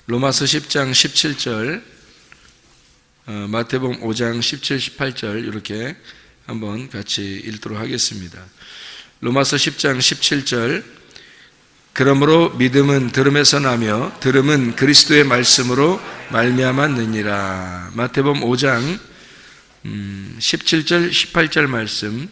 로마서 10장 17절, 마태복음 5장 17, 18절 이렇게 한번 같이 읽도록 하겠습니다. 로마서 10장 17절, 그러므로 믿음은 들음에서 나며 들음은 그리스도의 말씀으로 말미암았느니라. 마태복음 5장 17절 18절 말씀,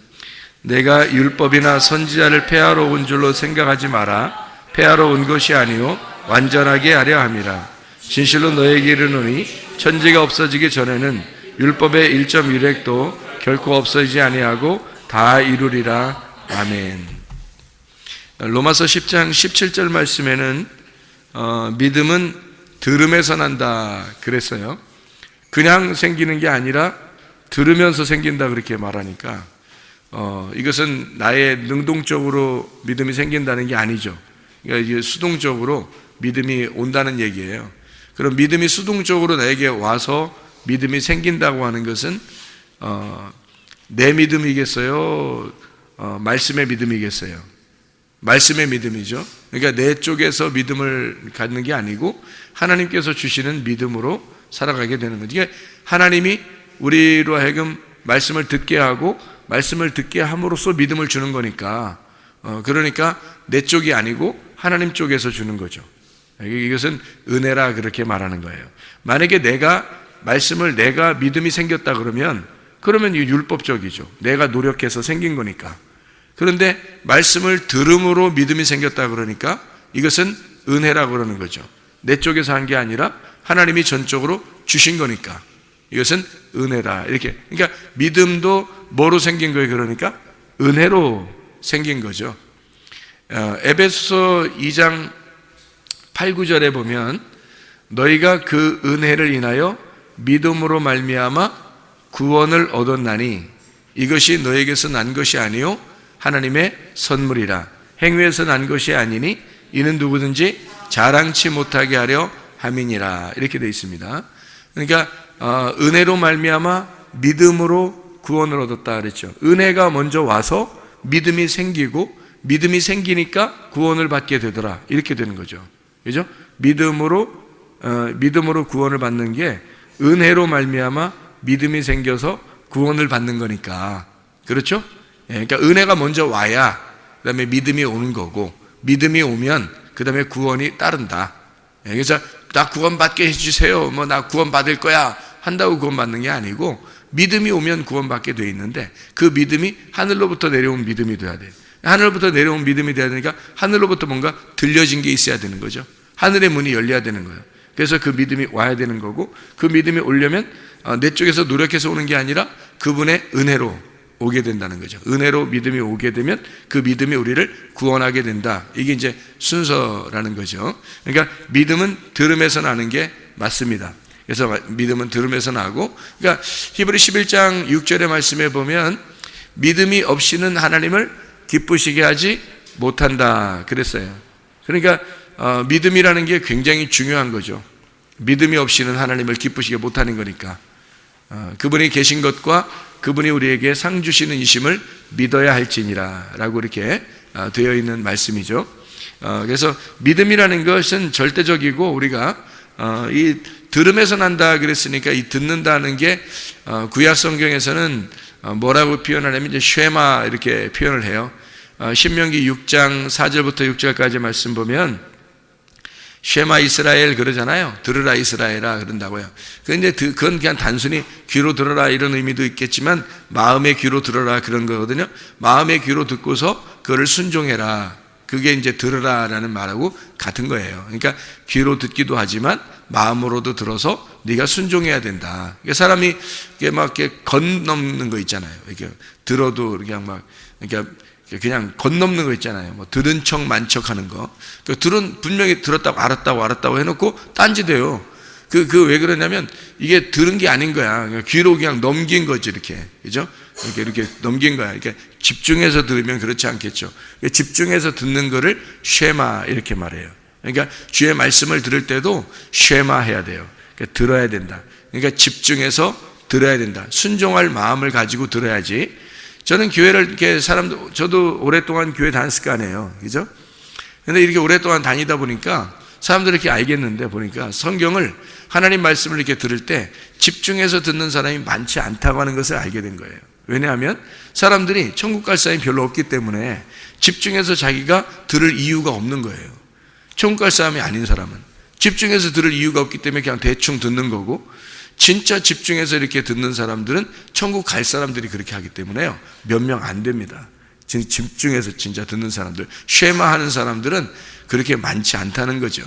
내가 율법이나 선지자를 폐하러 온 줄로 생각하지 마라. 폐하러 온 것이 아니요 완전하게 하려 함이라. 진실로 너에게 이르노니 천지가 없어지기 전에는 율법의 1.1획도 결코 없어지지 아니하고 다 이루리라. 아멘. 로마서 10장 17절 말씀에는 믿음은 들음에서 난다 그랬어요. 그냥 생기는 게 아니라 들으면서 생긴다 그렇게 말하니까 이것은 나의 능동적으로 믿음이 생긴다는 게 아니죠. 그러니까 이게 수동적으로 믿음이 온다는 얘기예요. 그럼 믿음이 수동적으로 나에게 와서 믿음이 생긴다고 하는 것은 내 믿음이겠어요? 말씀의 믿음이겠어요? 말씀의 믿음이죠. 그러니까 내 쪽에서 믿음을 갖는 게 아니고 하나님께서 주시는 믿음으로 살아가게 되는 거죠. 이게 하나님이 우리로 하여금 말씀을 듣게 하고 말씀을 듣게 함으로써 믿음을 주는 거니까 그러니까 내 쪽이 아니고 하나님 쪽에서 주는 거죠. 이것은 은혜라 그렇게 말하는 거예요. 만약에 내가 믿음이 생겼다 그러면 이 율법적이죠. 내가 노력해서 생긴 거니까. 그런데 말씀을 들음으로 믿음이 생겼다 그러니까 이것은 은혜라 그러는 거죠. 내 쪽에서 한 게 아니라 하나님이 전적으로 주신 거니까 이것은 은혜라 이렇게. 그러니까 믿음도 뭐로 생긴 거예요? 그러니까 은혜로 생긴 거죠. 에베소서 2장 8, 9절에 보면 너희가 그 은혜를 인하여 믿음으로 말미암아 구원을 얻었나니 이것이 너에게서 난 것이 아니요 하나님의 선물이라. 행위에서 난 것이 아니니 이는 누구든지 자랑치 못하게 하려 함이니라. 이렇게 되어 있습니다. 그러니까 은혜로 말미암아 믿음으로 구원을 얻었다 그랬죠. 은혜가 먼저 와서 믿음이 생기고 믿음이 생기니까 구원을 받게 되더라. 이렇게 되는 거죠. 그죠? 믿음으로 구원을 받는 게 은혜로 말미암아 믿음이 생겨서 구원을 받는 거니까. 그렇죠? 그러니까 은혜가 먼저 와야 그다음에 믿음이 오는 거고 믿음이 오면 그다음에 구원이 따른다. 그래서 나 구원 받게 해주세요. 나 구원 받을 거야 한다고 구원 받는 게 아니고 믿음이 오면 구원 받게 돼 있는데 그 믿음이 하늘로부터 내려온 믿음이 돼야 돼. 하늘로부터 내려온 믿음이 돼야 되니까 하늘로부터 뭔가 들려진 게 있어야 되는 거죠. 하늘의 문이 열려야 되는 거예요. 그래서 그 믿음이 와야 되는 거고 그 믿음이 오려면 내 쪽에서 노력해서 오는 게 아니라 그분의 은혜로 오게 된다는 거죠. 은혜로 믿음이 오게 되면 그 믿음이 우리를 구원하게 된다. 이게 이제 순서라는 거죠. 그러니까 믿음은 들음에서 나는 게 맞습니다. 그래서 믿음은 들음에서 나고, 그러니까 히브리 11장 6절의 말씀에 보면 믿음이 없이는 하나님을 기쁘시게 하지 못한다 그랬어요. 그러니까 믿음이라는 게 굉장히 중요한 거죠. 믿음이 없이는 하나님을 기쁘시게 못하는 거니까 그분이 계신 것과 그분이 우리에게 상 주시는 이심을 믿어야 할지니라 라고 이렇게 되어 있는 말씀이죠. 그래서 믿음이라는 것은 절대적이고 우리가 이 들음에서 난다 그랬으니까 이 듣는다는 게 구약 성경에서는 뭐라고 표현하냐면 이제 쉐마 이렇게 표현을 해요. 신명기 6장 4절부터 6절까지 말씀 보면 쉐마 이스라엘 그러잖아요. 들으라 이스라엘아 그런다고요. 그런데 그건 그냥 단순히 귀로 들어라 이런 의미도 있겠지만 마음의 귀로 들어라 그런 거거든요. 마음의 귀로 듣고서 그거를 순종해라. 그게 이제 들으라라는 말하고 같은 거예요. 그러니까 귀로 듣기도 하지만 마음으로도 들어서 네가 순종해야 된다. 사람이 이렇게 막 이렇게 건넘는 거 있잖아요. 이렇게 들어도 그냥 막 그러니까 그냥 건넘는 거 있잖아요. 뭐 들은 척 만척하는 거. 분명히 들었다고 알았다고 해놓고 딴짓해요. 그 왜 그러냐면 이게 들은 게 아닌 거야. 귀로 그냥 넘긴 거지 이렇게, 그죠? 이렇게 넘긴 거야. 이렇게 집중해서 들으면 그렇지 않겠죠. 집중해서 듣는 거를 쉐마 이렇게 말해요. 그러니까 주의 말씀을 들을 때도 쉐마 해야 돼요. 그러니까 들어야 된다. 그러니까 집중해서 들어야 된다. 순종할 마음을 가지고 들어야지. 저는 교회를 이렇게 저도 오랫동안 교회 다녔을 거 아니에요. 그죠? 근데 이렇게 오랫동안 다니다 보니까 사람들이 이렇게 알겠는데 보니까 성경을 하나님 말씀을 이렇게 들을 때 집중해서 듣는 사람이 많지 않다고 하는 것을 알게 된 거예요. 왜냐하면 사람들이 천국 갈 사람이 별로 없기 때문에 집중해서 자기가 들을 이유가 없는 거예요. 천국 갈 사람이 아닌 사람은 집중해서 들을 이유가 없기 때문에 그냥 대충 듣는 거고, 진짜 집중해서 이렇게 듣는 사람들은 천국 갈 사람들이 그렇게 하기 때문에요, 몇 명 안 됩니다. 집중해서 진짜 듣는 사람들, 쉐마하는 사람들은 그렇게 많지 않다는 거죠.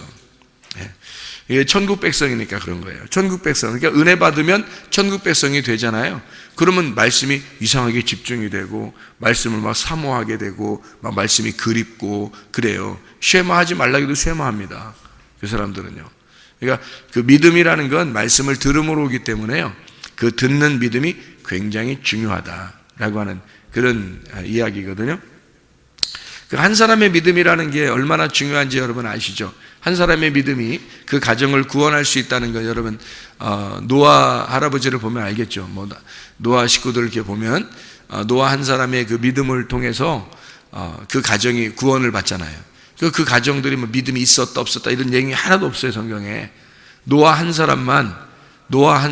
이게 천국 백성이니까 그런 거예요. 천국 백성, 그러니까 은혜 받으면 천국 백성이 되잖아요. 그러면 말씀이 이상하게 집중이 되고 말씀을 막 사모하게 되고 막 말씀이 그립고 그래요. 쉐마하지 말라고 해도 쉐마합니다, 그 사람들은요. 그러니까 그 믿음이라는 건 말씀을 들음으로 오기 때문에요, 그 듣는 믿음이 굉장히 중요하다라고 하는 그런 이야기거든요. 그 한 사람의 믿음이라는 게 얼마나 중요한지 여러분 아시죠? 한 사람의 믿음이 그 가정을 구원할 수 있다는 거, 여러분 노아 할아버지를 보면 알겠죠. 뭐 노아 식구들을 이렇게 보면 노아 한 사람의 그 믿음을 통해서 그 가정이 구원을 받잖아요. 그 가정들이 뭐 믿음이 있었다 없었다 이런 얘기 하나도 없어요, 성경에. 노아 한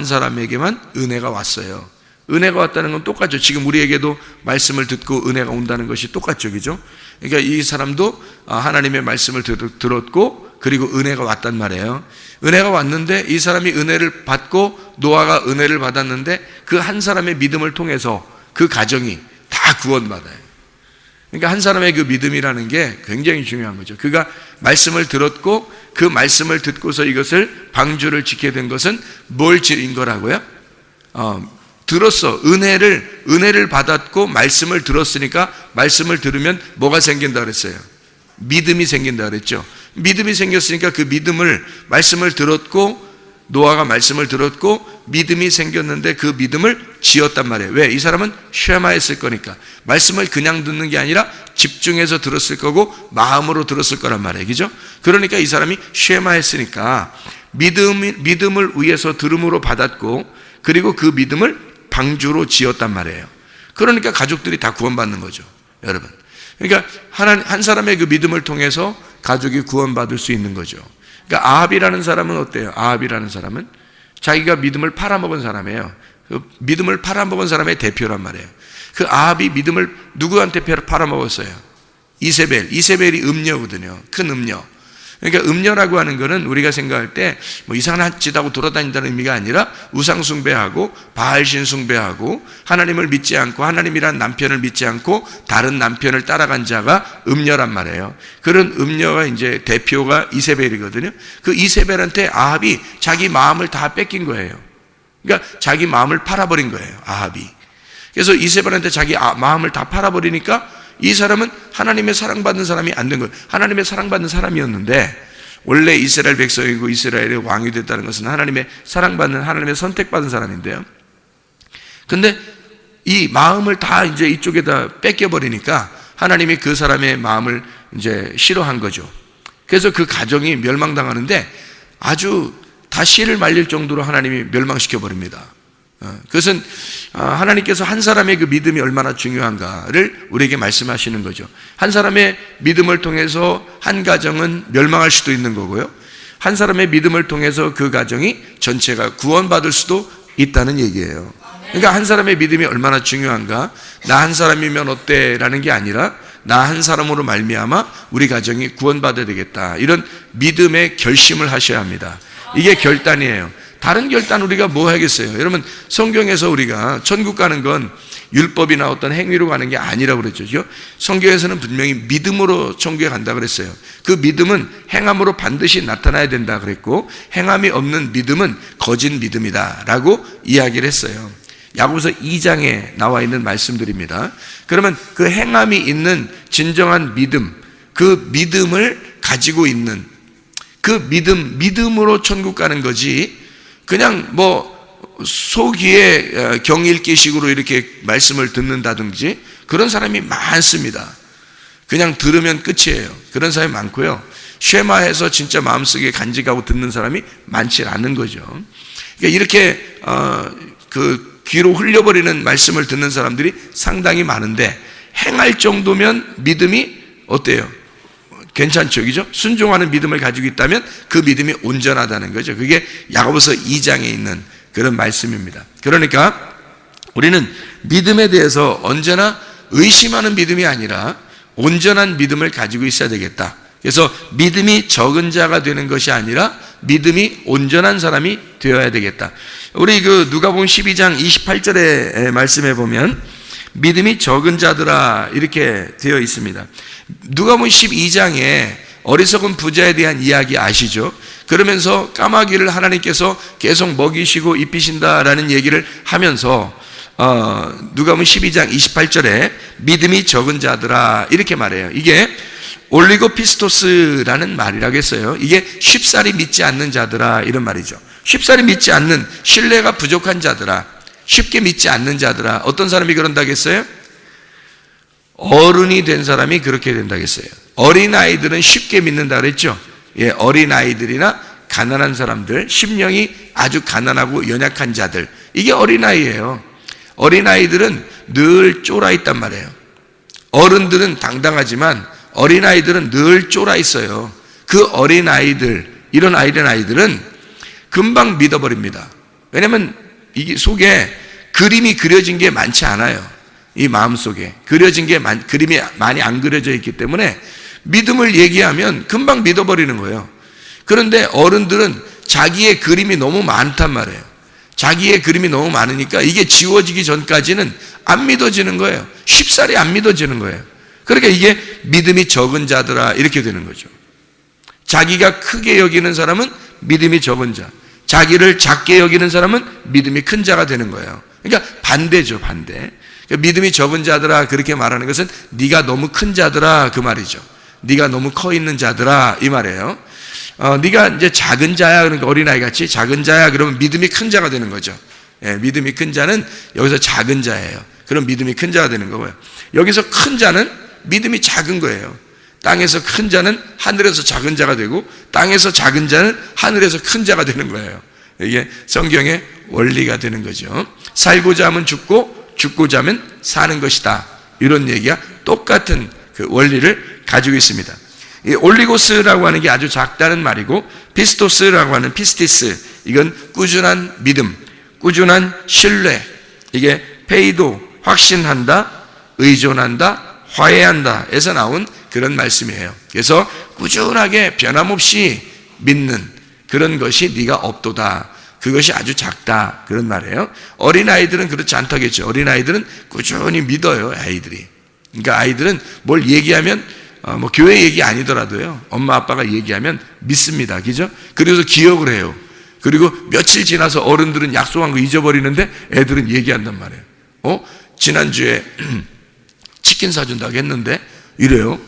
사람에게만 은혜가 왔어요. 은혜가 왔다는 건 똑같죠. 지금 우리에게도 말씀을 듣고 은혜가 온다는 것이 똑같죠, 그죠? 그러니까 이 사람도 하나님의 말씀을 들었고 그리고 은혜가 왔단 말이에요. 은혜가 왔는데 이 사람이 은혜를 받고 노아가 은혜를 받았는데 그 한 사람의 믿음을 통해서 그 가정이 다 구원받아요. 그러니까 한 사람의 그 믿음이라는 게 굉장히 중요한 거죠. 그가 말씀을 들었고 그 말씀을 듣고서 이것을 방주를 지게 된 것은 뭘 지은 거라고요? 들었어. 은혜를 받았고 말씀을 들었으니까 말씀을 들으면 뭐가 생긴다 그랬어요? 믿음이 생긴다 그랬죠. 믿음이 생겼으니까 그 말씀을 들었고 노아가 말씀을 들었고 믿음이 생겼는데 그 믿음을 지었단 말이에요. 왜? 이 사람은 쉐마했을 거니까. 말씀을 그냥 듣는 게 아니라 집중해서 들었을 거고 마음으로 들었을 거란 말이에요, 그죠? 그러니까 이 사람이 쉐마했으니까 믿음을 위해서 들음으로 받았고 그리고 그 믿음을 방주로 지었단 말이에요. 그러니까 가족들이 다 구원받는 거죠, 여러분. 그러니까 한 사람의 그 믿음을 통해서 가족이 구원받을 수 있는 거죠. 그러니까 아합이라는 사람은 어때요? 아합이라는 사람은 자기가 믿음을 팔아먹은 사람이에요. 그 믿음을 팔아먹은 사람의 대표란 말이에요. 그 아합이 믿음을 누구한테 팔아먹었어요? 이세벨이 음녀거든요. 큰 음녀. 그러니까 음녀라고 하는 것은 우리가 생각할 때 뭐 이상한 짓 하고 돌아다닌다는 의미가 아니라 우상 숭배하고 바알신 숭배하고 하나님을 믿지 않고 하나님이란 남편을 믿지 않고 다른 남편을 따라간 자가 음녀란 말이에요. 그런 음녀가 이제 대표가 이세벨이거든요. 그 이세벨한테 아합이 자기 마음을 다 뺏긴 거예요. 그러니까 자기 마음을 팔아버린 거예요, 아합이. 그래서 이세벨한테 자기 마음을 다 팔아버리니까 이 사람은 하나님의 사랑받는 사람이 안 된 거예요. 하나님의 사랑받는 사람이었는데, 원래 이스라엘 백성이고 이스라엘의 왕이 됐다는 것은 하나님의 사랑받는, 하나님의 선택받은 사람인데요. 근데 이 마음을 다 이제 이쪽에다 뺏겨버리니까 하나님이 그 사람의 마음을 이제 싫어한 거죠. 그래서 그 가정이 멸망당하는데 아주 다 씨를 말릴 정도로 하나님이 멸망시켜버립니다. 그것은 하나님께서 한 사람의 그 믿음이 얼마나 중요한가를 우리에게 말씀하시는 거죠. 한 사람의 믿음을 통해서 한 가정은 멸망할 수도 있는 거고요, 한 사람의 믿음을 통해서 그 가정이 전체가 구원받을 수도 있다는 얘기예요. 그러니까 한 사람의 믿음이 얼마나 중요한가, 나 한 사람이면 어때? 라는 게 아니라 나 한 사람으로 말미암아 우리 가정이 구원받아야 되겠다, 이런 믿음의 결심을 하셔야 합니다. 이게 결단이에요. 다른 결단 우리가 뭐 하겠어요? 여러분, 성경에서 우리가 천국 가는 건 율법이나 어떤 행위로 가는 게 아니라고 그랬죠. 성경에서는 분명히 믿음으로 천국에 간다 그랬어요. 그 믿음은 행함으로 반드시 나타나야 된다 그랬고, 행함이 없는 믿음은 거짓 믿음이다 라고 이야기를 했어요. 야고보서 2장에 나와 있는 말씀들입니다. 그러면 그 행함이 있는 진정한 믿음, 그 믿음을 가지고 있는 그 믿음으로 천국 가는 거지, 그냥 뭐 소기에 경읽기식으로 이렇게 말씀을 듣는다든지 그런 사람이 많습니다. 그냥 들으면 끝이에요. 그런 사람이 많고요, 쉐마해서 진짜 마음속에 간직하고 듣는 사람이 많지 않은 거죠. 그러니까 이렇게 그 귀로 흘려버리는 말씀을 듣는 사람들이 상당히 많은데, 행할 정도면 믿음이 어때요? 괜찮죠, 그죠? 순종하는 믿음을 가지고 있다면 그 믿음이 온전하다는 거죠. 그게 야고보서 2장에 있는 그런 말씀입니다. 그러니까 우리는 믿음에 대해서 언제나 의심하는 믿음이 아니라 온전한 믿음을 가지고 있어야 되겠다. 그래서 믿음이 적은 자가 되는 것이 아니라 믿음이 온전한 사람이 되어야 되겠다. 우리 누가복음 12장 28절의 말씀에 보면 믿음이 적은 자들아 이렇게 되어 있습니다. 누가복음 12장에 어리석은 부자에 대한 이야기 아시죠? 그러면서 까마귀를 하나님께서 계속 먹이시고 입히신다라는 얘기를 하면서 누가복음 12장 28절에 믿음이 적은 자들아 이렇게 말해요. 이게 올리고피스토스라는 말이라고 했어요. 이게 쉽사리 믿지 않는 자들아 이런 말이죠. 쉽사리 믿지 않는, 신뢰가 부족한 자들아, 쉽게 믿지 않는 자들아. 어떤 사람이 그런다고 했어요? 어른이 된 사람이 그렇게 된다고 했어요. 어린아이들은 쉽게 믿는다 그랬죠. 예, 어린아이들이나 가난한 사람들, 심령이 아주 가난하고 연약한 자들, 이게 어린아이예요. 어린아이들은 늘 쫄아 있단 말이에요. 어른들은 당당하지만 어린아이들은 늘 쫄아 있어요. 그 어린아이들, 이런 아이들은 금방 믿어버립니다. 왜냐하면 이게 속에 그림이 그려진 게 많지 않아요. 이 마음속에 그려진 게 그림이 많이 안 그려져 있기 때문에 믿음을 얘기하면 금방 믿어버리는 거예요. 그런데 어른들은 자기의 그림이 너무 많단 말이에요. 자기의 그림이 너무 많으니까 이게 지워지기 전까지는 안 믿어지는 거예요. 쉽사리 안 믿어지는 거예요. 그러니까 이게 믿음이 적은 자들아 이렇게 되는 거죠. 자기가 크게 여기는 사람은 믿음이 적은 자, 자기를 작게 여기는 사람은 믿음이 큰 자가 되는 거예요. 그러니까 반대죠, 반대. 그러니까 믿음이 적은 자들아 그렇게 말하는 것은 네가 너무 큰 자들아 그 말이죠. 네가 너무 커 있는 자들아 이 말이에요. 네가 이제 작은 자야, 그러니까 어린아이 같이 작은 자야 그러면 믿음이 큰 자가 되는 거죠. 예, 믿음이 큰 자는 여기서 작은 자예요. 그럼 믿음이 큰 자가 되는 거고요. 여기서 큰 자는 믿음이 작은 거예요. 땅에서 큰 자는 하늘에서 작은 자가 되고 땅에서 작은 자는 하늘에서 큰 자가 되는 거예요. 이게 성경의 원리가 되는 거죠. 살고자 하면 죽고 죽고자 하면 사는 것이다. 이런 얘기가 똑같은 그 원리를 가지고 있습니다. 이 올리고스라고 하는 게 아주 작다는 말이고 피스토스라고 하는 피스티스, 이건 꾸준한 믿음, 꾸준한 신뢰, 이게 페이도 확신한다, 의존한다, 화해한다 에서 나온 그런 말씀이에요. 그래서 꾸준하게 변함없이 믿는 그런 것이 네가 없도다. 그것이 아주 작다. 그런 말이에요. 어린아이들은 그렇지 않다겠죠. 어린아이들은 꾸준히 믿어요. 아이들이. 그러니까 아이들은 뭘 얘기하면 뭐 교회 얘기 아니더라도요. 엄마 아빠가 얘기하면 믿습니다. 그죠? 그래서 기억을 해요. 그리고 며칠 지나서 어른들은 약속한 거 잊어버리는데 애들은 얘기한단 말이에요. 지난주에 치킨 사준다고 했는데 이래요.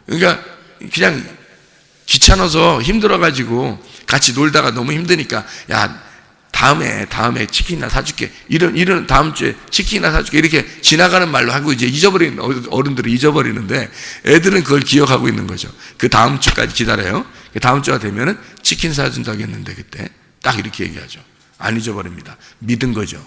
그러니까 그냥 귀찮아서 힘들어가지고 같이 놀다가 너무 힘드니까 야 다음에 치킨이나 사줄게. 이런 다음 주에 치킨이나 사줄게. 이렇게 지나가는 말로 하고 이제 잊어버리는 어른들은 잊어버리는데 애들은 그걸 기억하고 있는 거죠. 그 다음 주까지 기다려요. 그 다음 주가 되면은 치킨 사준다고 했는데 그때 딱 이렇게 얘기하죠. 안 잊어버립니다. 믿은 거죠.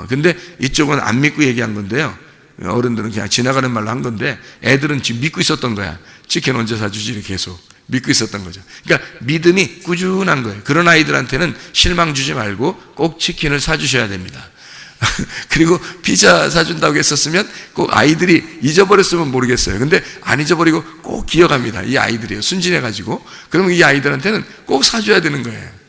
근데 이쪽은 안 믿고 얘기한 건데요. 어른들은 그냥 지나가는 말로 한 건데 애들은 지금 믿고 있었던 거야. 치킨 언제 사주지? 이렇게 계속 믿고 있었던 거죠. 그러니까 믿음이 꾸준한 거예요. 그런 아이들한테는 실망 주지 말고 꼭 치킨을 사주셔야 됩니다. 그리고 피자 사준다고 했었으면 꼭 아이들이 잊어버렸으면 모르겠어요. 근데 안 잊어버리고 꼭 기억합니다. 이 아이들이에요. 순진해가지고. 그러면 이 아이들한테는 꼭 사줘야 되는 거예요.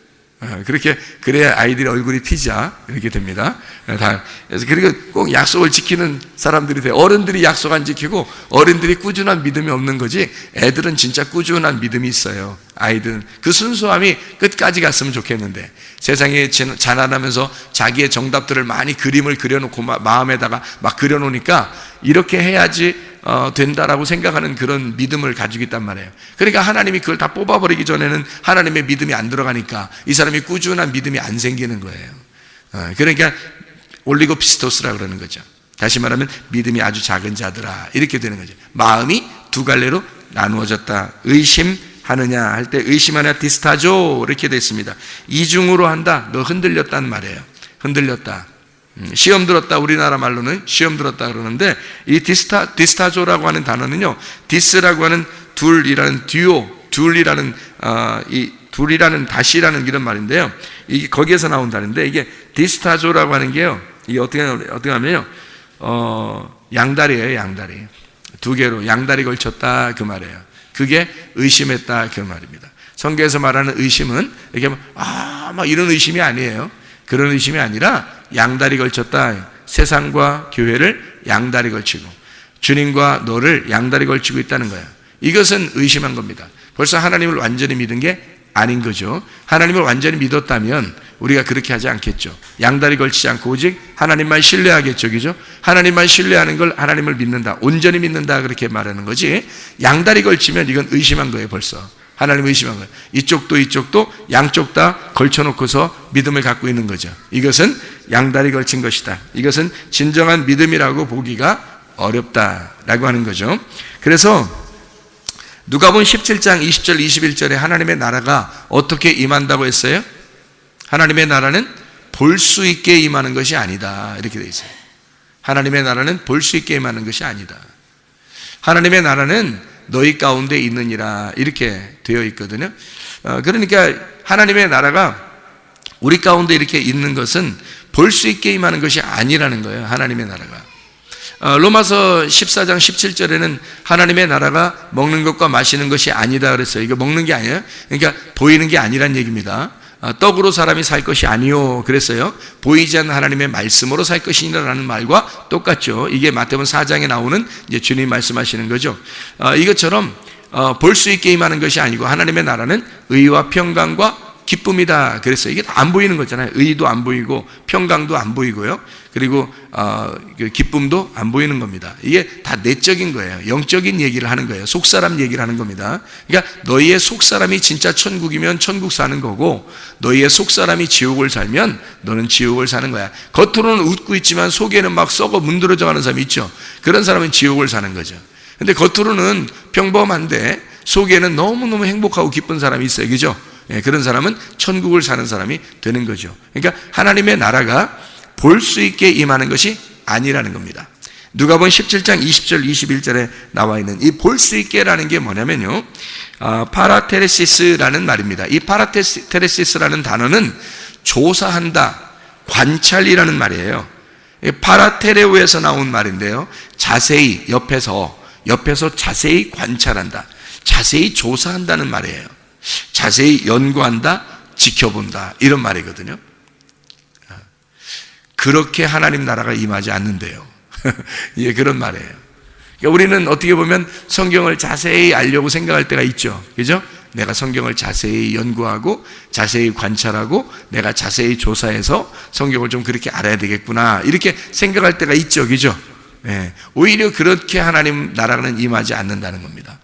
그렇게 그래야 아이들의 얼굴이 피자 이렇게 됩니다. 그래서 그리고 꼭 약속을 지키는 사람들이 돼요. 어른들이 약속 안 지키고 어른들이 꾸준한 믿음이 없는 거지. 애들은 진짜 꾸준한 믿음이 있어요. 아이들은 그 순수함이 끝까지 갔으면 좋겠는데 세상에 자난하면서 자기의 정답들을 많이 그림을 그려놓고 마음에다가 막 그려놓으니까 이렇게 해야지 된다라고 생각하는 그런 믿음을 가지고 있단 말이에요. 그러니까 하나님이 그걸 다 뽑아버리기 전에는 하나님의 믿음이 안 들어가니까 이 사람이 꾸준한 믿음이 안 생기는 거예요. 그러니까 올리고피스토스라 그러는 거죠. 다시 말하면 믿음이 아주 작은 자들아 이렇게 되는 거죠. 마음이 두 갈래로 나누어졌다. 의심하느냐 할 때 의심하냐 디스타조 이렇게 되어 있습니다. 이중으로 한다. 너 흔들렸다는 말이에요. 흔들렸다. 시험 들었다. 우리나라 말로는 시험 들었다 그러는데 이 디스타조라고 하는 단어는요, 디스라고 하는 둘이라는 듀오, 둘이라는 이 둘이라는 다시라는 이런 말인데요. 이게 거기에서 나온다는데, 이게 디스타조라고 하는 게요. 이게 어떻게 하면요. 양다리예요, 양다리. 두 개로 양다리 걸쳤다 그 말이에요. 그게 의심했다 그 말입니다. 성경에서 말하는 의심은 이렇게 막 이런 의심이 아니에요. 그런 의심이 아니라 양다리 걸쳤다. 세상과 교회를 양다리 걸치고 주님과 너를 양다리 걸치고 있다는 거예요. 이것은 의심한 겁니다. 벌써 하나님을 완전히 믿은 게 아닌 거죠. 하나님을 완전히 믿었다면 우리가 그렇게 하지 않겠죠. 양다리 걸치지 않고 오직 하나님만 신뢰하겠죠. 그죠? 하나님만 신뢰하는 걸 하나님을 믿는다, 온전히 믿는다 그렇게 말하는 거지, 양다리 걸치면 이건 의심한 거예요. 벌써 하나님 의심한 거예요. 이쪽도 양쪽 다 걸쳐놓고서 믿음을 갖고 있는 거죠. 이것은 양다리 걸친 것이다. 이것은 진정한 믿음이라고 보기가 어렵다라고 하는 거죠. 그래서 누가복음 17장 20절 21절에 하나님의 나라가 어떻게 임한다고 했어요? 하나님의 나라는 볼 수 있게 임하는 것이 아니다 이렇게 되어 있어요. 하나님의 나라는 볼 수 있게 임하는 것이 아니다. 하나님의 나라는 너희 가운데 있느니라 이렇게 되어 있거든요. 그러니까 하나님의 나라가 우리 가운데 이렇게 있는 것은 볼 수 있게 임하는 것이 아니라는 거예요. 하나님의 나라가. 로마서 14장 17절에는 하나님의 나라가 먹는 것과 마시는 것이 아니다 그랬어요. 이거 먹는 게 아니에요. 그러니까 보이는 게 아니란 얘기입니다. 떡으로 사람이 살 것이 아니요 그랬어요. 보이지 않는 하나님의 말씀으로 살 것이니라는 말과 똑같죠. 이게 마태복음 4장에 나오는 이제 주님 말씀하시는 거죠. 이것처럼 볼 수 있게 임하는 것이 아니고 하나님의 나라는 의와 평강과 기쁨이다 그랬어요. 이게 다 안 보이는 거잖아요. 의도 안 보이고 평강도 안 보이고요. 그리고 기쁨도 안 보이는 겁니다. 이게 다 내적인 거예요. 영적인 얘기를 하는 거예요. 속사람 얘기를 하는 겁니다. 그러니까 너희의 속사람이 진짜 천국이면 천국 사는 거고, 너희의 속사람이 지옥을 살면 너는 지옥을 사는 거야. 겉으로는 웃고 있지만 속에는 막 썩어 문드러져 가는 사람이 있죠. 그런 사람은 지옥을 사는 거죠. 근데 겉으로는 평범한데 속에는 너무너무 행복하고 기쁜 사람이 있어요. 그죠? 그런 사람은 천국을 사는 사람이 되는 거죠. 그러니까 하나님의 나라가 볼 수 있게 임하는 것이 아니라는 겁니다. 누가복음 17장 20절 21절에 나와 있는 이 볼 수 있게라는 게 뭐냐면요, 파라테레시스라는 말입니다. 이 파라테레시스라는 단어는 조사한다, 관찰이라는 말이에요. 파라테레오에서 나온 말인데요, 자세히 옆에서 자세히 관찰한다, 자세히 조사한다는 말이에요. 자세히 연구한다, 지켜본다 이런 말이거든요. 그렇게 하나님 나라가 임하지 않는데요. 예, 그런 말이에요. 그러니까 우리는 어떻게 보면 성경을 자세히 알려고 생각할 때가 있죠. 그죠? 내가 성경을 자세히 연구하고 자세히 관찰하고 내가 자세히 조사해서 성경을 좀 그렇게 알아야 되겠구나 이렇게 생각할 때가 있죠. 그죠? 예, 오히려 그렇게 하나님 나라는 임하지 않는다는 겁니다.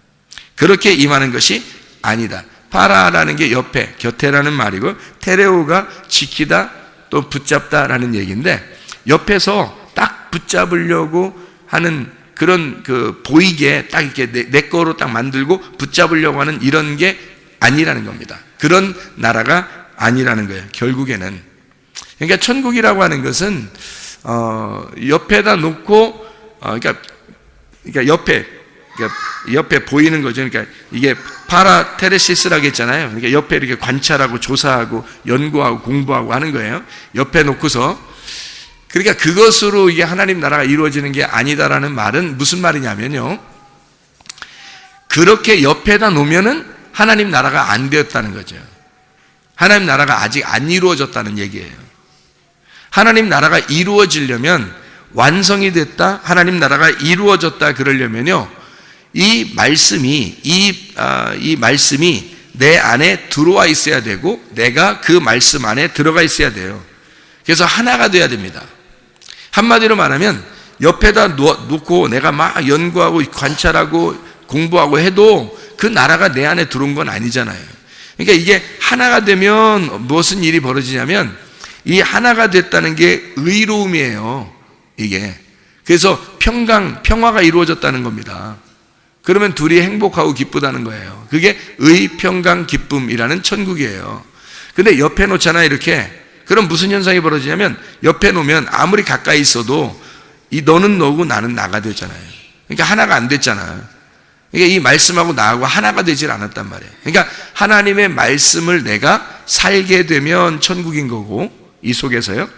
그렇게 임하는 것이 아니다. 파라라는 게 옆에, 곁에라는 말이고, 테레오가 지키다 또 붙잡다라는 얘기인데, 옆에서 딱 붙잡으려고 하는 그런 보이게 딱 이렇게 내 거로 딱 만들고 붙잡으려고 하는 이런 게 아니라는 겁니다. 그런 나라가 아니라는 거예요. 결국에는. 그러니까 천국이라고 하는 것은 옆에다 놓고 그러니까 옆에 보이는 거죠. 그러니까 이게 파라테레시스라고 했잖아요. 그러니까 옆에 이렇게 관찰하고 조사하고 연구하고 공부하고 하는 거예요. 옆에 놓고서. 그러니까 그것으로 이게 하나님 나라가 이루어지는 게 아니다라는 말은 무슨 말이냐면요, 그렇게 옆에다 놓으면은 하나님 나라가 안 되었다는 거죠. 하나님 나라가 아직 안 이루어졌다는 얘기예요. 하나님 나라가 이루어지려면, 완성이 됐다, 하나님 나라가 이루어졌다 그러려면요, 이 말씀이 내 안에 들어와 있어야 되고 내가 그 말씀 안에 들어가 있어야 돼요. 그래서 하나가 돼야 됩니다. 한마디로 말하면 옆에다 놓고 내가 막 연구하고 관찰하고 공부하고 해도 그 나라가 내 안에 들어온 건 아니잖아요. 그러니까 이게 하나가 되면 무슨 일이 벌어지냐면, 이 하나가 됐다는 게 의로움이에요. 이게. 그래서 평화가 이루어졌다는 겁니다. 그러면 둘이 행복하고 기쁘다는 거예요. 그게 의, 평강, 기쁨이라는 천국이에요. 근데 옆에 놓잖아요, 이렇게. 그럼 무슨 현상이 벌어지냐면, 옆에 놓으면 아무리 가까이 있어도 너는 너고 나는 나가 되잖아요. 그러니까 하나가 안 됐잖아요. 그러니까 이 말씀하고 나하고 하나가 되질 않았단 말이에요. 그러니까 하나님의 말씀을 내가 살게 되면 천국인 거고, 이 속에서요.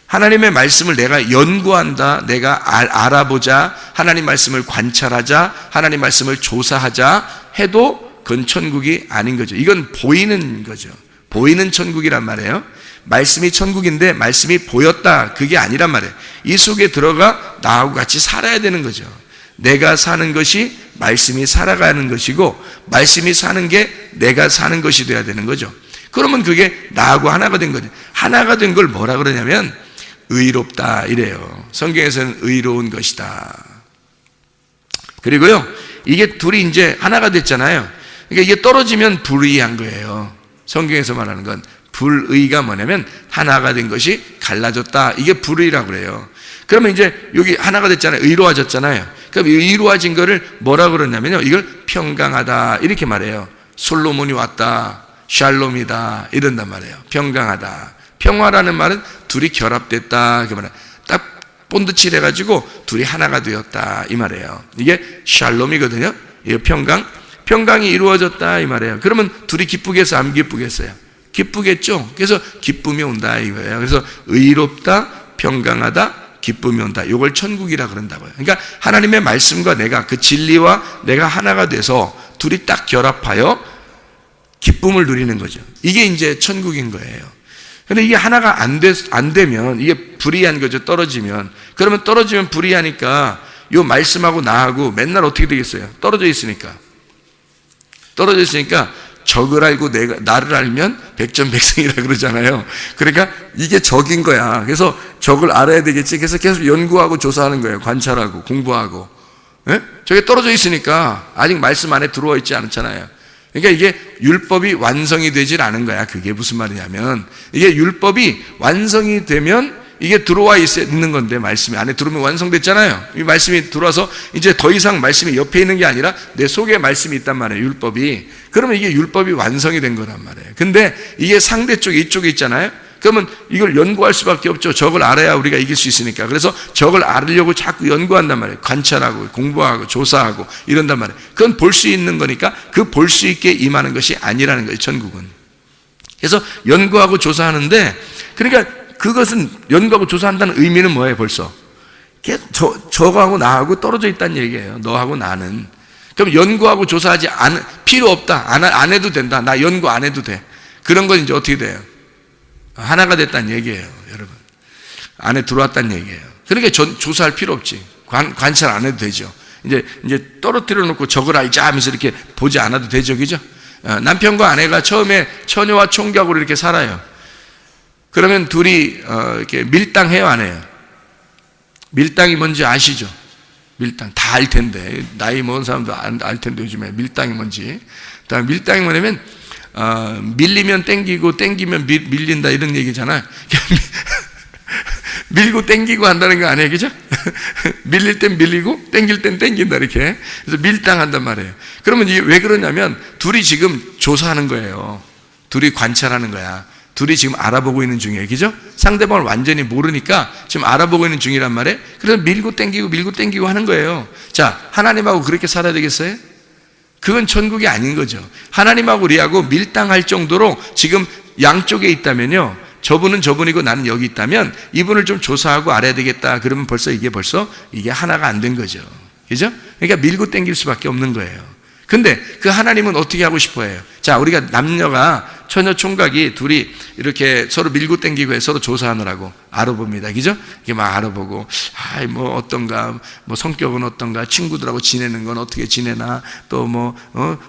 하나님의 말씀을 내가 연구한다, 내가 알아보자, 하나님 말씀을 관찰하자, 하나님 말씀을 조사하자 해도 그건 천국이 아닌 거죠. 이건 보이는 거죠. 보이는 천국이란 말이에요. 말씀이 천국인데 말씀이 보였다, 그게 아니란 말이에요. 이 속에 들어가 나하고 같이 살아야 되는 거죠. 내가 사는 것이 말씀이 살아가는 것이고, 말씀이 사는 게 내가 사는 것이 돼야 되는 거죠. 그러면 그게 나하고 하나가 된 거죠. 하나가 된 걸 뭐라 그러냐면 의롭다 이래요. 성경에서는 의로운 것이다. 그리고요, 이게 둘이 이제 하나가 됐잖아요. 그러니까 이게 떨어지면 불의한 거예요. 성경에서 말하는 건 불의가 뭐냐면 하나가 된 것이 갈라졌다, 이게 불의라고 그래요. 그러면 이제 여기 하나가 됐잖아요. 의로워졌잖아요. 그럼 의로워진 거를 뭐라 그러냐면요, 이걸 평강하다 이렇게 말해요. 솔로몬이 왔다, 샬롬이다 이런단 말이에요. 평강하다. 평화라는 말은 둘이 결합됐다 그 말이에요. 딱 본드칠 해가지고 둘이 하나가 되었다 이 말이에요. 이게 샬롬이거든요. 이게 평강이 이루어졌다 이 말이에요. 그러면 둘이 기쁘겠어요, 안 기쁘겠어요? 기쁘겠죠. 그래서 기쁨이 온다 이거예요. 그래서 의롭다, 평강하다, 기쁨이 온다. 이걸 천국이라 그런다고요. 그러니까 하나님의 말씀과 내가, 그 진리와 내가 하나가 돼서 둘이 딱 결합하여 기쁨을 누리는 거죠. 이게 이제 천국인 거예요. 근데 이게 하나가 안 되면 이게 불의한 거죠. 떨어지면. 그러면 떨어지면 불의하니까 이 말씀하고 나하고 맨날 어떻게 되겠어요? 떨어져 있으니까 적을 알고 나를 알면 백전백승이라 그러잖아요. 그러니까 이게 적인 거야. 그래서 적을 알아야 되겠지. 그래서 계속 연구하고 조사하는 거예요. 관찰하고 공부하고. 예? 저게 떨어져 있으니까 아직 말씀 안에 들어와 있지 않잖아요. 그러니까 이게 율법이 완성이 되질 않은 거야. 그게 무슨 말이냐면, 이게 율법이 완성이 되면 이게 들어와 있는 건데, 말씀이 안에 들어오면 완성됐잖아요. 이 말씀이 들어와서 이제 더 이상 말씀이 옆에 있는 게 아니라 내 속에 말씀이 있단 말이에요. 율법이. 그러면 이게 율법이 완성이 된 거란 말이에요. 근데 이게 상대 쪽에, 이쪽에 있잖아요. 그러면 이걸 연구할 수밖에 없죠. 적을 알아야 우리가 이길 수 있으니까. 그래서 적을 알으려고 자꾸 연구한단 말이에요. 관찰하고 공부하고 조사하고 이런단 말이에요. 그건 볼 수 있는 거니까 그 볼 수 있게 임하는 것이 아니라는 거예요, 천국은. 그래서 연구하고 조사하는데, 그러니까 그것은 연구하고 조사한다는 의미는 뭐예요? 벌써 저거하고 나하고 떨어져 있다는 얘기예요. 너하고 나는. 그럼 연구하고 조사하지 필요 없다, 안 해도 된다, 나 연구 안 해도 돼, 그런 건 이제 어떻게 돼요? 하나가 됐다는 얘기예요, 여러분. 안에 들어왔다는 얘기예요. 그러니까 조사할 필요 없지. 관찰 안 해도 되죠. 이제 떨어뜨려 놓고 적을 알자 하면서 이렇게 보지 않아도 되죠, 그죠? 남편과 아내가 처음에 처녀와 총각으로 이렇게 살아요. 그러면 둘이 이렇게 밀당해요, 안 해요? 밀당이 뭔지 아시죠? 밀당 다 알 텐데, 나이 먹은 사람도 알 텐데 요즘에 밀당이 뭔지. 밀당이 뭐냐면 밀리면 땡기고 땡기면 밀린다 이런 얘기잖아요. 밀고 땡기고 한다는 거 아니에요, 그죠? 밀릴 땐 밀리고 땡길 땐 땡긴다 이렇게. 그래서 밀당한단 말이에요. 그러면 이게 왜 그러냐면 둘이 지금 조사하는 거예요. 둘이 관찰하는 거야. 둘이 지금 알아보고 있는 중이에요, 그죠? 상대방을 완전히 모르니까 지금 알아보고 있는 중이란 말이에요. 그래서 밀고 땡기고 하는 거예요. 자, 하나님하고 그렇게 살아야 되겠어요? 그건 천국이 아닌 거죠. 하나님하고 우리하고 밀당할 정도로 지금 양쪽에 있다면요, 저분은 저분이고 나는 여기 있다면 이분을 좀 조사하고 알아야 되겠다. 그러면 벌써 이게 하나가 안 된 거죠, 그죠? 그러니까 밀고 땡길 수밖에 없는 거예요. 근데 그 하나님은 어떻게 하고 싶어 해요? 자, 우리가 남녀가, 처녀 총각이 둘이 이렇게 서로 밀고 땡기고 해 서로 조사하느라고 알아봅니다, 그죠? 이게 막 알아보고, 뭐 어떤가, 뭐 성격은 어떤가, 친구들하고 지내는 건 어떻게 지내나, 또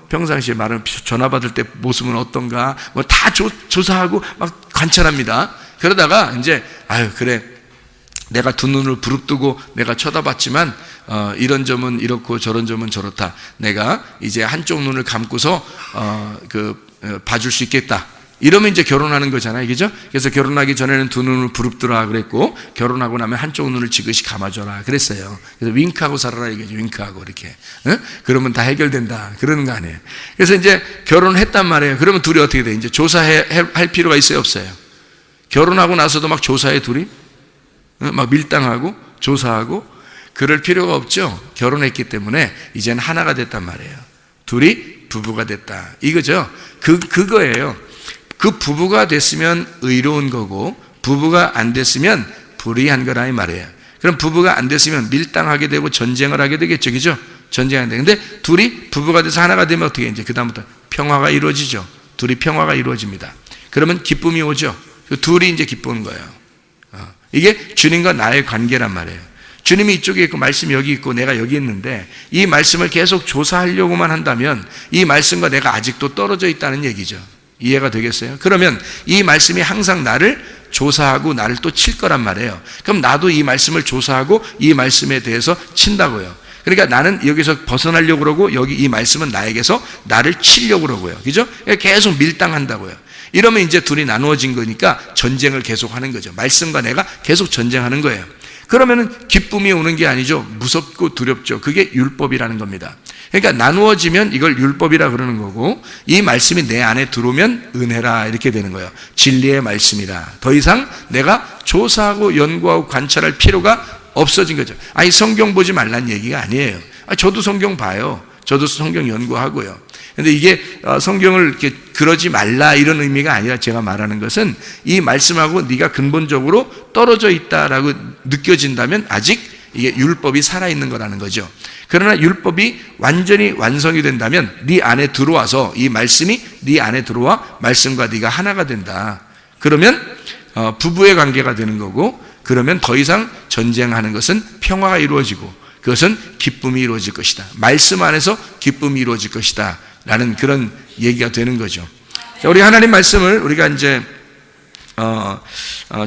평상시에 말은 전화 받을 때 모습은 어떤가, 뭐 다 조사하고 막 관찰합니다. 그러다가 이제, 그래, 내가 두 눈을 부릅뜨고 내가 쳐다봤지만 이런 점은 이렇고 저런 점은 저렇다. 내가 이제 한쪽 눈을 감고서 봐줄 수 있겠다. 이러면 이제 결혼하는 거잖아요, 그죠? 그래서 결혼하기 전에는 두 눈을 부릅뜨라 그랬고, 결혼하고 나면 한쪽 눈을 지그시 감아줘라 그랬어요. 그래서 윙크하고 살아라 이거죠, 윙크하고 이렇게. 그러면 다 해결된다 그러는 거 아니에요. 그래서 이제 결혼했단 말이에요. 그러면 둘이 어떻게 돼? 이제 조사할 필요가 있어요, 없어요? 결혼하고 나서도 막 조사해, 둘이? 막 밀당하고 조사하고. 그럴 필요가 없죠. 결혼했기 때문에 이제는 하나가 됐단 말이에요. 둘이 부부가 됐다. 이거죠. 그거예요. 그 부부가 됐으면 의로운 거고 부부가 안 됐으면 불의한 거라 이 말이에요. 그럼 부부가 안 됐으면 밀당하게 되고 전쟁을 하게 되겠죠. 그죠? 전쟁하게 되는데 둘이 부부가 돼서 하나가 되면 어떻게 이제 그다음부터 평화가 이루어지죠. 둘이 평화가 이루어집니다. 그러면 기쁨이 오죠. 둘이 이제 기쁘는 거예요. 이게 주님과 나의 관계란 말이에요. 주님이 이쪽에 있고 말씀이 여기 있고 내가 여기 있는데 이 말씀을 계속 조사하려고만 한다면 이 말씀과 내가 아직도 떨어져 있다는 얘기죠. 이해가 되겠어요? 그러면 이 말씀이 항상 나를 조사하고 나를 또 칠 거란 말이에요. 그럼 나도 이 말씀을 조사하고 이 말씀에 대해서 친다고요. 그러니까 나는 여기서 벗어나려고 그러고 여기 이 말씀은 나에게서 나를 치려고 그러고요. 그죠? 계속 밀당한다고요. 이러면 이제 둘이 나누어진 거니까 전쟁을 계속 하는 거죠. 말씀과 내가 계속 전쟁하는 거예요. 그러면은 기쁨이 오는 게 아니죠. 무섭고 두렵죠. 그게 율법이라는 겁니다. 그러니까 나누어지면 이걸 율법이라 그러는 거고 이 말씀이 내 안에 들어오면 은혜라 이렇게 되는 거예요. 진리의 말씀이다. 더 이상 내가 조사하고 연구하고 관찰할 필요가 없어진 거죠. 아니 성경 보지 말란 얘기가 아니에요. 저도 성경 봐요. 저도 성경 연구하고요. 근데 이게 성경을 이렇게 그러지 말라 이런 의미가 아니라 제가 말하는 것은 이 말씀하고 네가 근본적으로 떨어져 있다라고 느껴진다면 아직 이게 율법이 살아있는 거라는 거죠. 그러나 율법이 완전히 완성이 된다면 네 안에 들어와서 이 말씀이 네 안에 들어와 말씀과 네가 하나가 된다. 그러면 부부의 관계가 되는 거고 그러면 더 이상 전쟁하는 것은 평화가 이루어지고 그것은 기쁨이 이루어질 것이다. 말씀 안에서 기쁨이 이루어질 것이다. 라는 그런 얘기가 되는 거죠. 자, 우리 하나님 말씀을 우리가 이제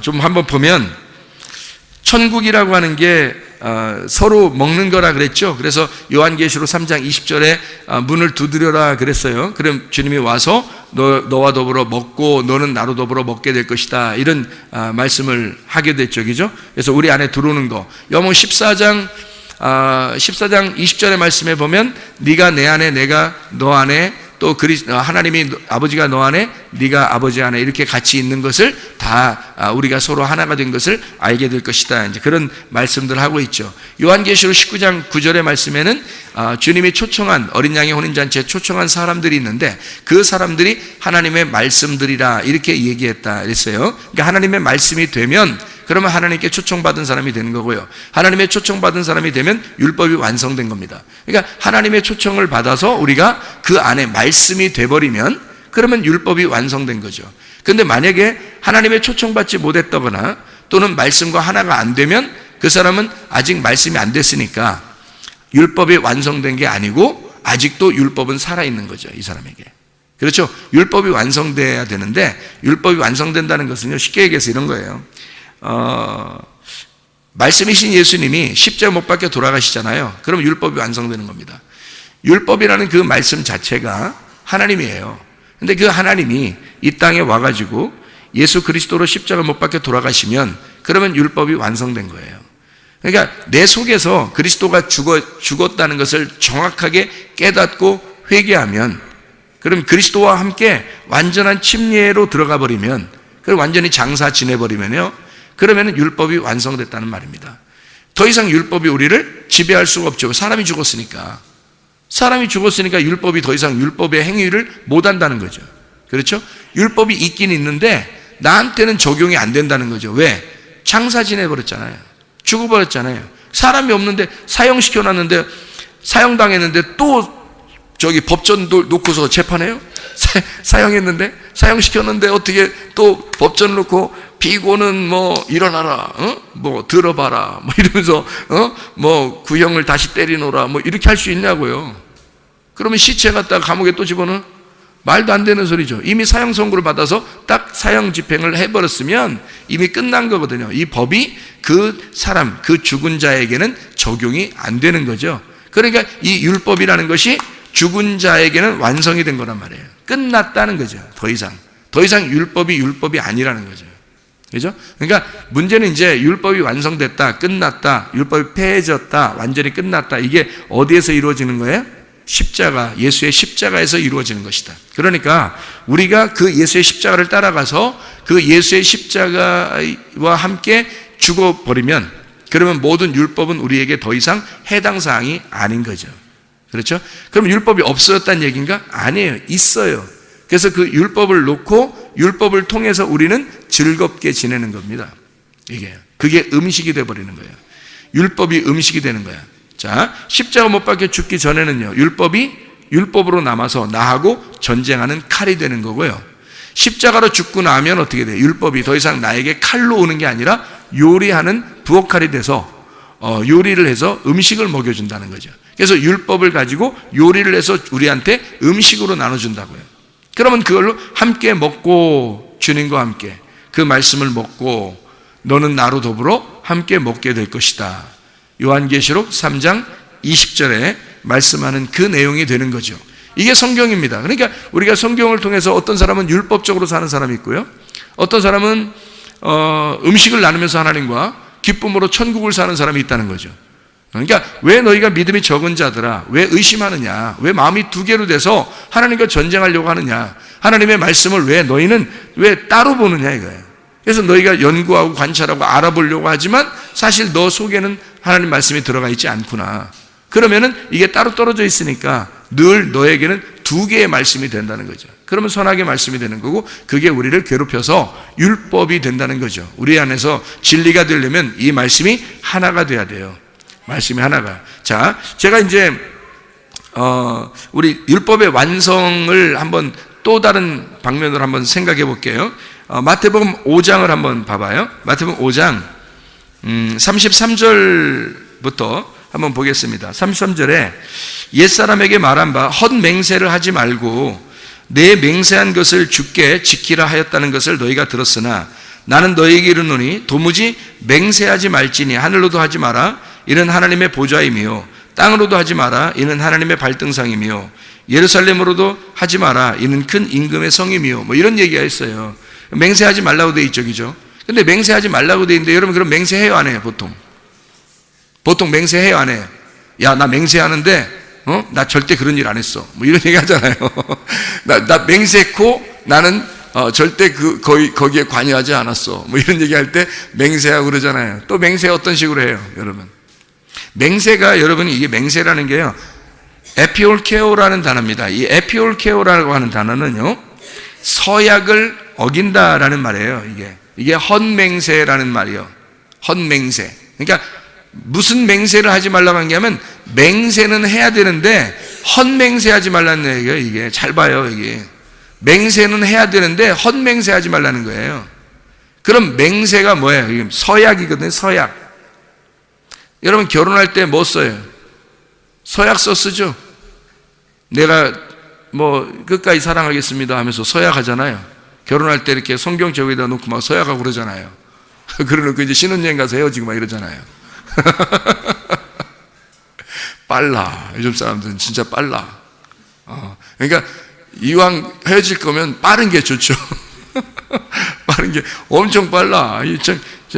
좀 한번 보면 천국이라고 하는 게 서로 먹는 거라 그랬죠. 그래서 요한계시록 3장 20절에 문을 두드려라 그랬어요. 그럼 주님이 와서 너와 더불어 먹고 너는 나로 더불어 먹게 될 것이다. 이런 말씀을 하게 됐죠. 그죠? 그래서 우리 안에 들어오는 거. 요한복음 14장 20절의 말씀에 보면 네가 내 안에 내가 너 안에 또 하나님이 아버지가 너 안에 네가 아버지 안에 이렇게 같이 있는 것을 다 우리가 서로 하나가 된 것을 알게 될 것이다. 이제 그런 말씀들을 하고 있죠. 요한계시록 19장 9절의 말씀에는 주님이 초청한 어린 양의 혼인잔치에 초청한 사람들이 있는데 그 사람들이 하나님의 말씀들이라 이렇게 얘기했다 그랬어요. 그러니까 하나님의 말씀이 되면 그러면 하나님께 초청받은 사람이 되는 거고요. 하나님의 초청받은 사람이 되면 율법이 완성된 겁니다. 그러니까 하나님의 초청을 받아서 우리가 그 안에 말씀이 돼버리면 그러면 율법이 완성된 거죠. 그런데 만약에 하나님의 초청받지 못했다거나 또는 말씀과 하나가 안 되면 그 사람은 아직 말씀이 안 됐으니까 율법이 완성된 게 아니고 아직도 율법은 살아있는 거죠. 이 사람에게. 그렇죠? 율법이 완성돼야 되는데 율법이 완성된다는 것은요, 쉽게 얘기해서 이런 거예요. 말씀이신 예수님이 십자가 못 박혀 돌아가시잖아요. 그럼 율법이 완성되는 겁니다. 율법이라는 그 말씀 자체가 하나님이에요. 근데 그 하나님이 이 땅에 와가지고 예수 그리스도로 십자가 못 박혀 돌아가시면 그러면 율법이 완성된 거예요. 그러니까 내 속에서 그리스도가 죽었다는 것을 정확하게 깨닫고 회개하면 그럼 그리스도와 함께 완전한 침례로 들어가 버리면 그럼 완전히 장사 지내버리면요 그러면 율법이 완성됐다는 말입니다. 더 이상 율법이 우리를 지배할 수가 없죠. 사람이 죽었으니까 율법이 더 이상 율법의 행위를 못한다는 거죠. 그렇죠? 율법이 있긴 있는데 나한테는 적용이 안 된다는 거죠. 왜? 장사 지내버렸잖아요. 죽어버렸잖아요. 사람이 없는데 사형시켜놨는데 사형당했는데 또 저기 법전 놓고서 재판해요? 사형했는데 사형시켰는데 어떻게 또 법전 놓고 피고는 뭐 일어나라, 뭐 들어봐라, 뭐 이러면서 뭐 구형을 다시 때리노라, 뭐 이렇게 할 수 있냐고요. 그러면 시체 갖다가 감옥에 또 집어넣어? 말도 안 되는 소리죠. 이미 사형 선고를 받아서 딱 사형 집행을 해버렸으면 이미 끝난 거거든요. 이 법이 그 사람, 그 죽은 자에게는 적용이 안 되는 거죠. 그러니까 이 율법이라는 것이 죽은 자에게는 완성이 된 거란 말이에요. 끝났다는 거죠. 더 이상 율법이 아니라는 거죠. 그죠? 그러니까 문제는 이제 율법이 완성됐다, 끝났다, 율법이 폐해졌다, 완전히 끝났다. 이게 어디에서 이루어지는 거예요? 십자가, 예수의 십자가에서 이루어지는 것이다. 그러니까 우리가 그 예수의 십자가를 따라가서 그 예수의 십자가와 함께 죽어버리면 그러면 모든 율법은 우리에게 더 이상 해당 사항이 아닌 거죠. 그렇죠? 그럼 율법이 없어졌다는 얘기인가? 아니에요. 있어요. 그래서 그 율법을 놓고 율법을 통해서 우리는 즐겁게 지내는 겁니다. 그게 음식이 되어버리는 거예요. 율법이 음식이 되는 거야. 자, 십자가 못 박혀 죽기 전에는요, 율법이 율법으로 남아서 나하고 전쟁하는 칼이 되는 거고요. 십자가로 죽고 나면 어떻게 돼요? 율법이 더 이상 나에게 칼로 오는 게 아니라 요리하는 부엌칼이 돼서 요리를 해서 음식을 먹여준다는 거죠. 그래서 율법을 가지고 요리를 해서 우리한테 음식으로 나눠준다고요. 그러면 그걸로 함께 먹고, 주님과 함께 그 말씀을 먹고 너는 나로 더불어 함께 먹게 될 것이다. 요한계시록 3장 20절에 말씀하는 그 내용이 되는 거죠. 이게 성경입니다. 그러니까 우리가 성경을 통해서 어떤 사람은 율법적으로 사는 사람이 있고요, 어떤 사람은 음식을 나누면서 하나님과 기쁨으로 천국을 사는 사람이 있다는 거죠. 그러니까 왜 너희가 믿음이 적은 자들아 왜 의심하느냐, 왜 마음이 두 개로 돼서 하나님과 전쟁하려고 하느냐, 하나님의 말씀을 왜 너희는 왜 따로 보느냐 이거예요. 그래서 너희가 연구하고 관찰하고 알아보려고 하지만 사실 너 속에는 하나님 말씀이 들어가 있지 않구나. 그러면은 이게 따로 떨어져 있으니까 늘 너에게는 두 개의 말씀이 된다는 거죠. 그러면 선악의 말씀이 되는 거고, 그게 우리를 괴롭혀서 율법이 된다는 거죠. 우리 안에서 진리가 되려면 이 말씀이 하나가 돼야 돼요. 말씀이 하나가. 자, 제가 이제 우리 율법의 완성을 한번 또 다른 방면으로 한번 생각해 볼게요. 마태복음 5장을 한번 봐봐요. 마태복음 5장 33절부터 한번 보겠습니다. 33절에 옛사람에게 말한 바 헛맹세를 하지 말고 내 맹세한 것을 주께 지키라 하였다는 것을 너희가 들었으나 나는 너희에게 이르노니 도무지 맹세하지 말지니 하늘로도 하지 마라 이는 하나님의 보좌이며 땅으로도 하지 마라 이는 하나님의 발등상이며 예루살렘으로도 하지 마라 이는 큰 임금의 성이며 뭐 이런 얘기가 있어요. 맹세하지 말라고 돼 있죠, 그죠? 근데 맹세하지 말라고 돼 있는데 여러분 그럼 맹세해요 안 해요? 보통 맹세해요 안 해요? 야, 나 맹세하는데 나 절대 그런 일 안 했어 뭐 이런 얘기 하잖아요. 나 맹세했고 나는 절대 거기에 관여하지 않았어 뭐 이런 얘기 할 때 맹세하고 그러잖아요. 또 맹세 어떤 식으로 해요 여러분? 맹세가, 여러분이 이게 맹세라는 게요, 에피올케오라는 단어입니다. 이 에피올케오라고 하는 단어는요, 서약을 어긴다라는 말이에요. 이게 헛맹세라는 말이에요. 헛맹세. 그러니까 무슨 맹세를 하지 말라고 한 게 하면, 맹세는 해야 되는데 헛맹세하지 말라는 얘기예요. 이게 잘 봐요. 이게 맹세는 해야 되는데 헛맹세하지 말라는 거예요. 그럼 맹세가 뭐예요? 이게 서약이거든요. 서약. 여러분 결혼할 때 뭐 써요? 서약서 쓰죠. 내가 뭐 끝까지 사랑하겠습니다 하면서 서약하잖아요. 결혼할 때 이렇게 성경 저기다 놓고 막 서약하고 그러잖아요. 그러놓고 이제 신혼여행 가서 헤어지고 막 이러잖아요. 빨라. 요즘 사람들은 진짜 빨라. 그러니까 이왕 헤어질 거면 빠른 게 좋죠. 빠른 게 엄청 빨라.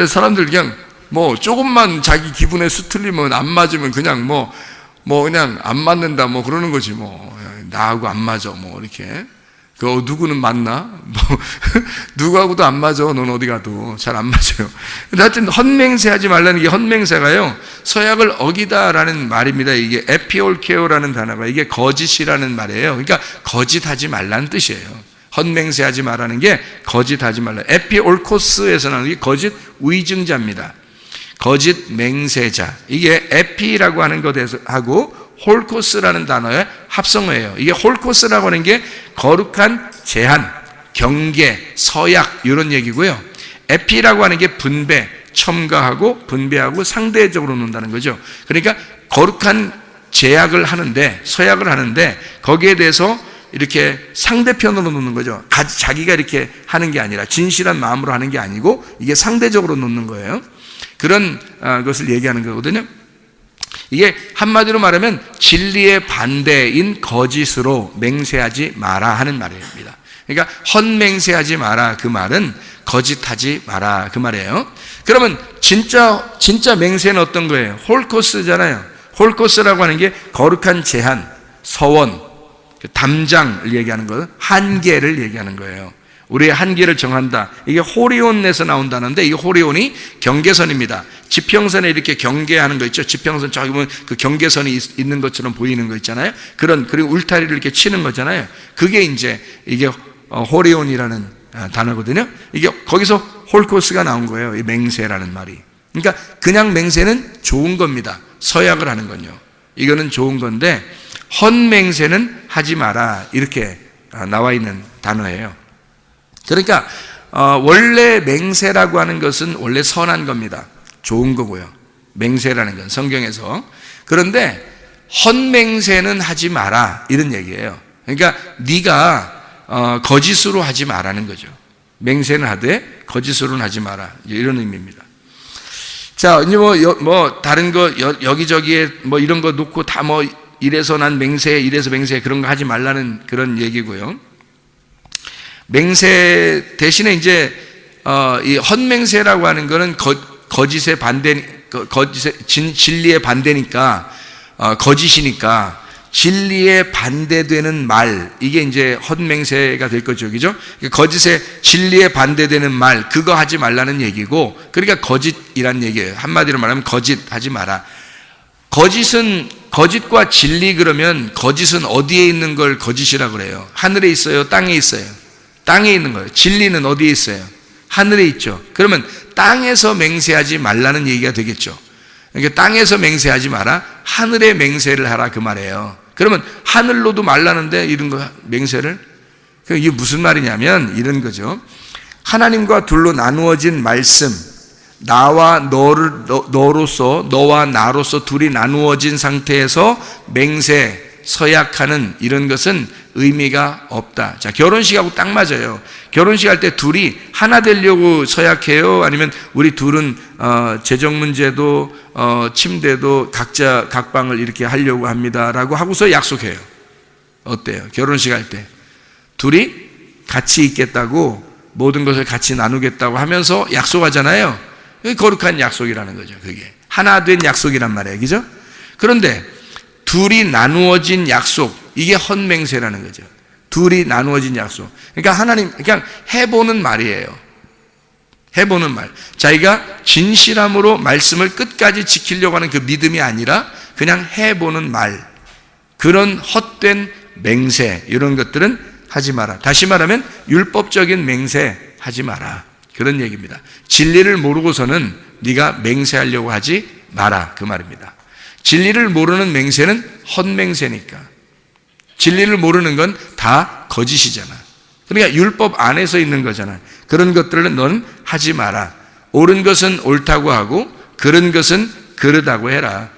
사람들 그냥 뭐 조금만 자기 기분에 수틀리면 안 맞으면 그냥 뭐 그냥 안 맞는다 뭐 그러는 거지 뭐. 나하고 안 맞아 뭐 이렇게. 누구는 맞나? 누구하고도 안 맞아. 넌 어디 가도 잘 안 맞아요. 근데 하여튼 헛맹세하지 말라는 게, 헛맹세가요 서약을 어기다라는 말입니다. 이게 에피올케오라는 단어가 이게 거짓이라는 말이에요. 그러니까 거짓하지 말라는 뜻이에요. 헛맹세하지 말라는 게 거짓하지 말라. 에피올코스에서는 이게 거짓 위증자입니다. 거짓 맹세자. 이게 에피라고 하는 것하고 홀코스라는 단어의 합성어예요. 이게 홀코스라고 하는 게 거룩한 제한, 경계, 서약 이런 얘기고요. 에피라고 하는 게 분배, 첨가하고 분배하고 상대적으로 놓는다는 거죠. 그러니까 거룩한 제약을 하는데, 서약을 하는데 거기에 대해서 이렇게 상대편으로 놓는 거죠. 자기가 이렇게 하는 게 아니라 진실한 마음으로 하는 게 아니고 이게 상대적으로 놓는 거예요. 그런 것을 얘기하는 거거든요. 이게 한마디로 말하면 진리의 반대인 거짓으로 맹세하지 마라 하는 말입니다. 그러니까 헛맹세하지 마라, 그 말은 거짓하지 마라 그 말이에요. 그러면 진짜 맹세는 어떤 거예요? 홀코스잖아요. 홀코스라고 하는 게 거룩한 제한, 서원, 담장을 얘기하는 거예요. 한계를 얘기하는 거예요. 우리의 한계를 정한다. 이게 호리온에서 나온다는데, 이게 호리온이 경계선입니다. 지평선에 이렇게 경계하는 거 있죠. 지평선 저기 보면 그 경계선이 있는 것처럼 보이는 거 있잖아요. 그리고 울타리를 이렇게 치는 거잖아요. 그게 이제 이게 호리온이라는 단어거든요. 이게 거기서 홀코스가 나온 거예요. 이 맹세라는 말이. 그러니까 그냥 맹세는 좋은 겁니다. 서약을 하는 건요. 이거는 좋은 건데 헛맹세는 하지 마라, 이렇게 나와 있는 단어예요. 그러니까 원래 맹세라고 하는 것은 원래 선한 겁니다. 좋은 거고요. 맹세라는 건 성경에서. 그런데 헛맹세는 하지 마라, 이런 얘기예요. 그러니까 네가 거짓으로 하지 마라는 거죠. 맹세는 하되 거짓으로는 하지 마라, 이런 의미입니다. 자, 이제 뭐 다른 거 여기저기에 뭐 이런 거 놓고 다 뭐 이래서 난 맹세, 이래서 맹세, 그런 거 하지 말라는 그런 얘기고요. 맹세 대신에 이제 이 헛맹세라고 하는 거는 거짓의 반대, 진리의 반대니까, 거짓이니까 진리에 반대되는 말, 이게 이제 헛맹세가 될 거죠, 그죠? 거짓의 진리에 반대되는 말, 그거 하지 말라는 얘기고, 그러니까 거짓이란 얘기예요. 한마디로 말하면 거짓하지 마라. 거짓과 진리, 그러면 거짓은 어디에 있는 걸 거짓이라고 그래요? 하늘에 있어요? 땅에 있어요? 땅에 있는 거예요. 진리는 어디에 있어요? 하늘에 있죠. 그러면 땅에서 맹세하지 말라는 얘기가 되겠죠. 그러니까 땅에서 맹세하지 마라, 하늘에 맹세를 하라, 그 말이에요. 그러면 하늘로도 말라는데 이런 거 맹세를? 이게 무슨 말이냐면 이런 거죠. 하나님과 둘로 나누어진 말씀, 나와 너로서, 너와 나로서 둘이 나누어진 상태에서 맹세, 서약하는 이런 것은 의미가 없다. 자, 결혼식하고 딱 맞아요. 결혼식 할 때 둘이 하나 되려고 서약해요? 아니면 우리 둘은 재정 문제도 침대도 각자 각방을 이렇게 하려고 합니다라고 하고서 약속해요? 어때요? 결혼식 할 때 둘이 같이 있겠다고, 모든 것을 같이 나누겠다고 하면서 약속하잖아요. 그게 거룩한 약속이라는 거죠. 그게 하나 된 약속이란 말이에요, 그죠? 그런데 둘이 나누어진 약속, 이게 헛맹세라는 거죠. 둘이 나누어진 약속. 그러니까 하나님 그냥 해보는 말이에요. 해보는 말. 자기가 진실함으로 말씀을 끝까지 지키려고 하는 그 믿음이 아니라 그냥 해보는 말. 그런 헛된 맹세, 이런 것들은 하지 마라. 다시 말하면 율법적인 맹세 하지 마라, 그런 얘기입니다. 진리를 모르고서는 네가 맹세하려고 하지 마라, 그 말입니다. 진리를 모르는 맹세는 헛맹세니까. 진리를 모르는 건 다 거짓이잖아. 그러니까 율법 안에서 있는 거잖아. 그런 것들은 너는 하지 마라. 옳은 것은 옳다고 하고 그른 것은 그르다고 해라.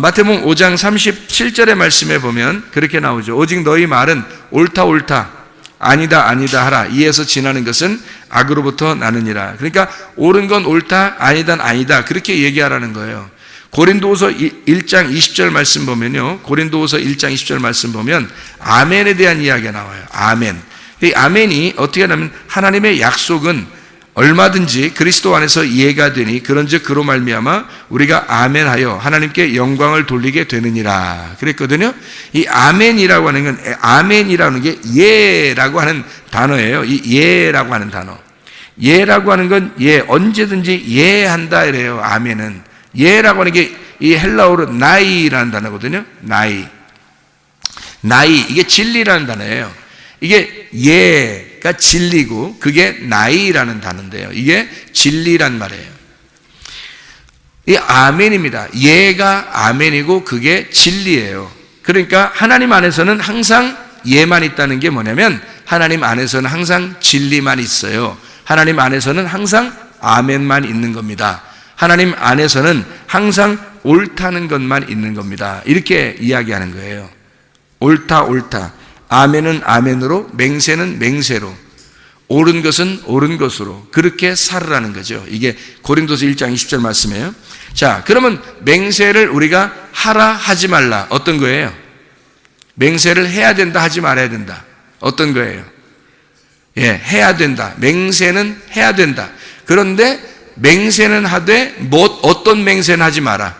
마태복음 5장 37절의 말씀에 보면 그렇게 나오죠. 오직 너희 말은 옳다 옳다, 아니다 아니다 하라. 이에서 지나는 것은 악으로부터 나느니라. 그러니까 옳은 건 옳다, 아니다는 아니다, 그렇게 얘기하라는 거예요. 고린도후서 1장 20절 말씀 보면요, 고린도후서 1장 20절 말씀 보면 아멘에 대한 이야기가 나와요. 아멘. 이 아멘이 어떻게 하냐면 하나님의 약속은 얼마든지 그리스도 안에서 이해가 되니 그런즉 그로 말미암아 우리가 아멘하여 하나님께 영광을 돌리게 되느니라 그랬거든요. 이 아멘이라고 하는 건, 아멘이라는 게 예라고 하는 단어예요. 이 예라고 하는 단어, 예라고 하는 건 예, 언제든지 예한다 이래요. 아멘은 예라고 하는 게 이 헬라어로 나이라는 단어거든요. 나이, 이게 진리라는 단어예요. 이게 예가 진리고 그게 나이라는 단어인데요, 이게 진리란 말이에요. 이 아멘입니다. 예가 아멘이고 그게 진리예요. 그러니까 하나님 안에서는 항상 예만 있다는 게 뭐냐면 하나님 안에서는 항상 진리만 있어요. 하나님 안에서는 항상 아멘만 있는 겁니다. 하나님 안에서는 항상 옳다는 것만 있는 겁니다. 이렇게 이야기하는 거예요. 옳다 옳다, 아멘은 아멘으로, 맹세는 맹세로, 옳은 것은 옳은 것으로, 그렇게 살으라는 거죠. 이게 고린도서 1장 20절 말씀이에요. 자, 그러면 맹세를 우리가 하라 하지 말라, 어떤 거예요? 맹세를 해야 된다 하지 말아야 된다, 어떤 거예요? 예, 해야 된다. 맹세는 해야 된다. 그런데 맹세는 하되 어떤 맹세는 하지 마라.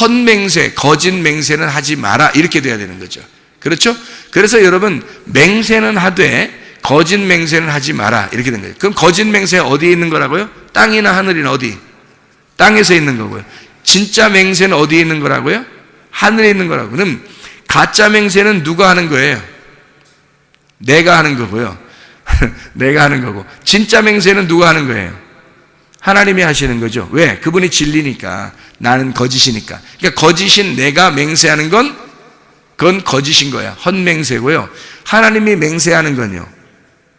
헛맹세, 거짓 맹세는 하지 마라, 이렇게 돼야 되는 거죠. 그렇죠? 그래서 여러분, 맹세는 하되 거짓 맹세는 하지 마라, 이렇게 된 거예요. 그럼 거짓 맹세 어디에 있는 거라고요? 땅이나 하늘이나 어디? 땅에서 있는 거고요. 진짜 맹세는 어디에 있는 거라고요? 하늘에 있는 거라고. 그럼 가짜 맹세는 누가 하는 거예요? 내가 하는 거고요. 내가 하는 거고. 진짜 맹세는 누가 하는 거예요? 하나님이 하시는 거죠. 왜? 그분이 진리니까. 나는 거짓이니까. 그러니까 거짓인 내가 맹세하는 건 그건 거짓인 거야. 헛맹세고요. 하나님이 맹세하는 건요,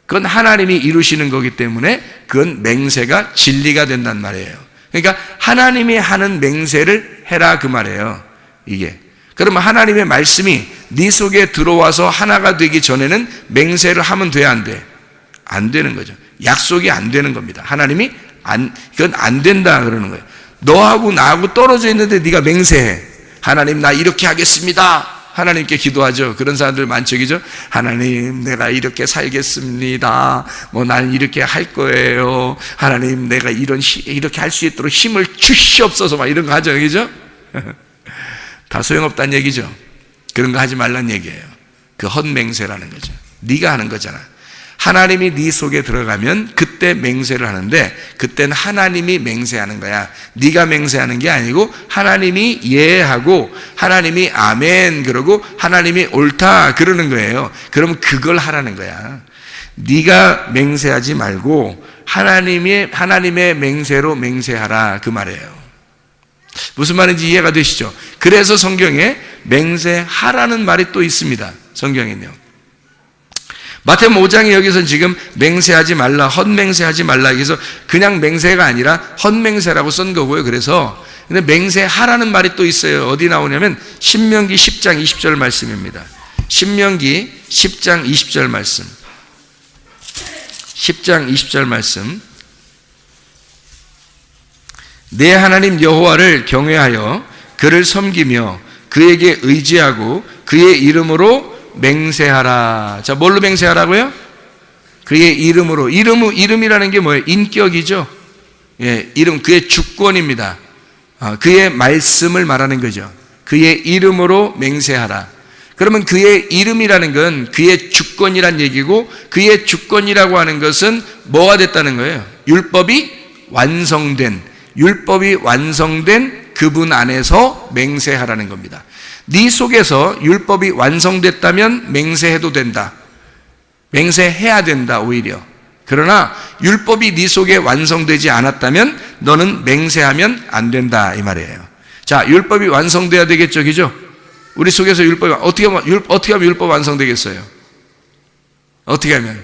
그건 하나님이 이루시는 거기 때문에 그건 맹세가 진리가 된단 말이에요. 그러니까 하나님이 하는 맹세를 해라, 그 말이에요. 이게. 그러면 하나님의 말씀이 네 속에 들어와서 하나가 되기 전에는 맹세를 하면 돼, 안 돼? 안 되는 거죠. 약속이 안 되는 겁니다. 하나님이 그건 안 된다 그러는 거예요. 너하고 나하고 떨어져 있는데 네가 맹세해. 하나님, 나 이렇게 하겠습니다. 하나님께 기도하죠. 그런 사람들 많죠. 하나님, 내가 이렇게 살겠습니다. 나는 이렇게 할 거예요. 하나님, 내가 이렇게 할 수 있도록 힘을 주시옵소서. 막 이런 거 하죠. 그죠? 다 소용없다는 얘기죠. 그런 거 하지 말란 얘기예요. 그 헛맹세라는 거죠. 네가 하는 거잖아. 하나님이 네 속에 들어가면 그때 맹세를 하는데, 그때는 하나님이 맹세하는 거야. 네가 맹세하는 게 아니고 하나님이 예하고 하나님이 아멘 그러고 하나님이 옳다 그러는 거예요. 그럼 그걸 하라는 거야. 네가 맹세하지 말고 하나님의 맹세로 맹세하라, 그 말이에요. 무슨 말인지 이해가 되시죠? 그래서 성경에 맹세하라는 말이 또 있습니다. 성경에는요. 마태복음 5장에 여기서 지금 맹세하지 말라, 헛맹세하지 말라, 그래서 그냥 맹세가 아니라 헛맹세라고 쓴 거고요. 그래서 근데 맹세하라는 말이 또 있어요. 어디 나오냐면 신명기 10장 20절 말씀입니다. 신명기 10장 20절 말씀. 10장 20절 말씀. 내 하나님 여호와를 경외하여 그를 섬기며 그에게 의지하고 그의 이름으로 맹세하라. 자, 뭘로 맹세하라고요? 그의 이름으로. 이름이라는 게 뭐예요? 인격이죠. 예, 이름, 그의 주권입니다. 그의 말씀을 말하는 거죠. 그의 이름으로 맹세하라. 그러면 그의 이름이라는 건 그의 주권이란 얘기고, 그의 주권이라고 하는 것은 뭐가 됐다는 거예요? 율법이 완성된 그분 안에서 맹세하라는 겁니다. 네 속에서 율법이 완성됐다면 맹세해도 된다. 맹세해야 된다, 오히려. 그러나 율법이 네 속에 완성되지 않았다면 너는 맹세하면 안 된다, 이 말이에요. 자, 율법이 완성돼야 되겠죠, 그죠? 우리 속에서 율법이 어떻게 하면 율법 완성되겠어요? 어떻게 하면?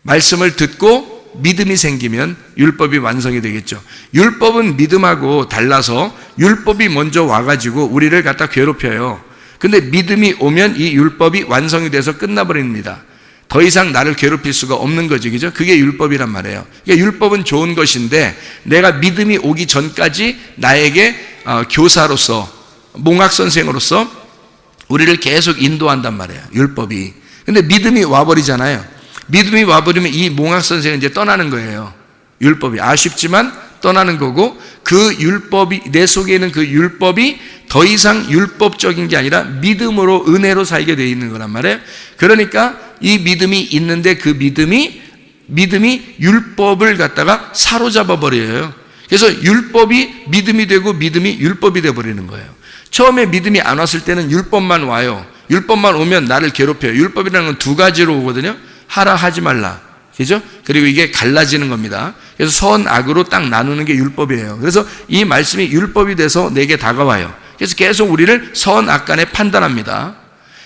말씀을 듣고 믿음이 생기면 율법이 완성이 되겠죠. 율법은 믿음하고 달라서 율법이 먼저 와가지고 우리를 갖다 괴롭혀요. 근데 믿음이 오면 이 율법이 완성이 돼서 끝나버립니다. 더 이상 나를 괴롭힐 수가 없는 거죠, 그죠? 그게 율법이란 말이에요. 그러니까 율법은 좋은 것인데 내가 믿음이 오기 전까지 나에게 교사로서, 몽학 선생으로서 우리를 계속 인도한단 말이에요, 율법이. 근데 믿음이 와버리잖아요. 믿음이 와버리면 이 몽학 선생은 이제 떠나는 거예요. 율법이 아쉽지만 떠나는 거고, 그 율법이, 내 속에 있는 그 율법이 더 이상 율법적인 게 아니라 믿음으로, 은혜로 살게 되어 있는 거란 말이에요. 그러니까 이 믿음이 있는데 그 믿음이 율법을 갖다가 사로잡아 버려요. 그래서 율법이 믿음이 되고 믿음이 율법이 되어 버리는 거예요. 처음에 믿음이 안 왔을 때는 율법만 와요. 율법만 오면 나를 괴롭혀요. 율법이라는 건 두 가지로 오거든요. 하라, 하지 말라. 그죠? 그리고 이게 갈라지는 겁니다. 그래서 선, 악으로 딱 나누는 게 율법이에요. 그래서 이 말씀이 율법이 돼서 내게 다가와요. 그래서 계속 우리를 선, 악 간에 판단합니다.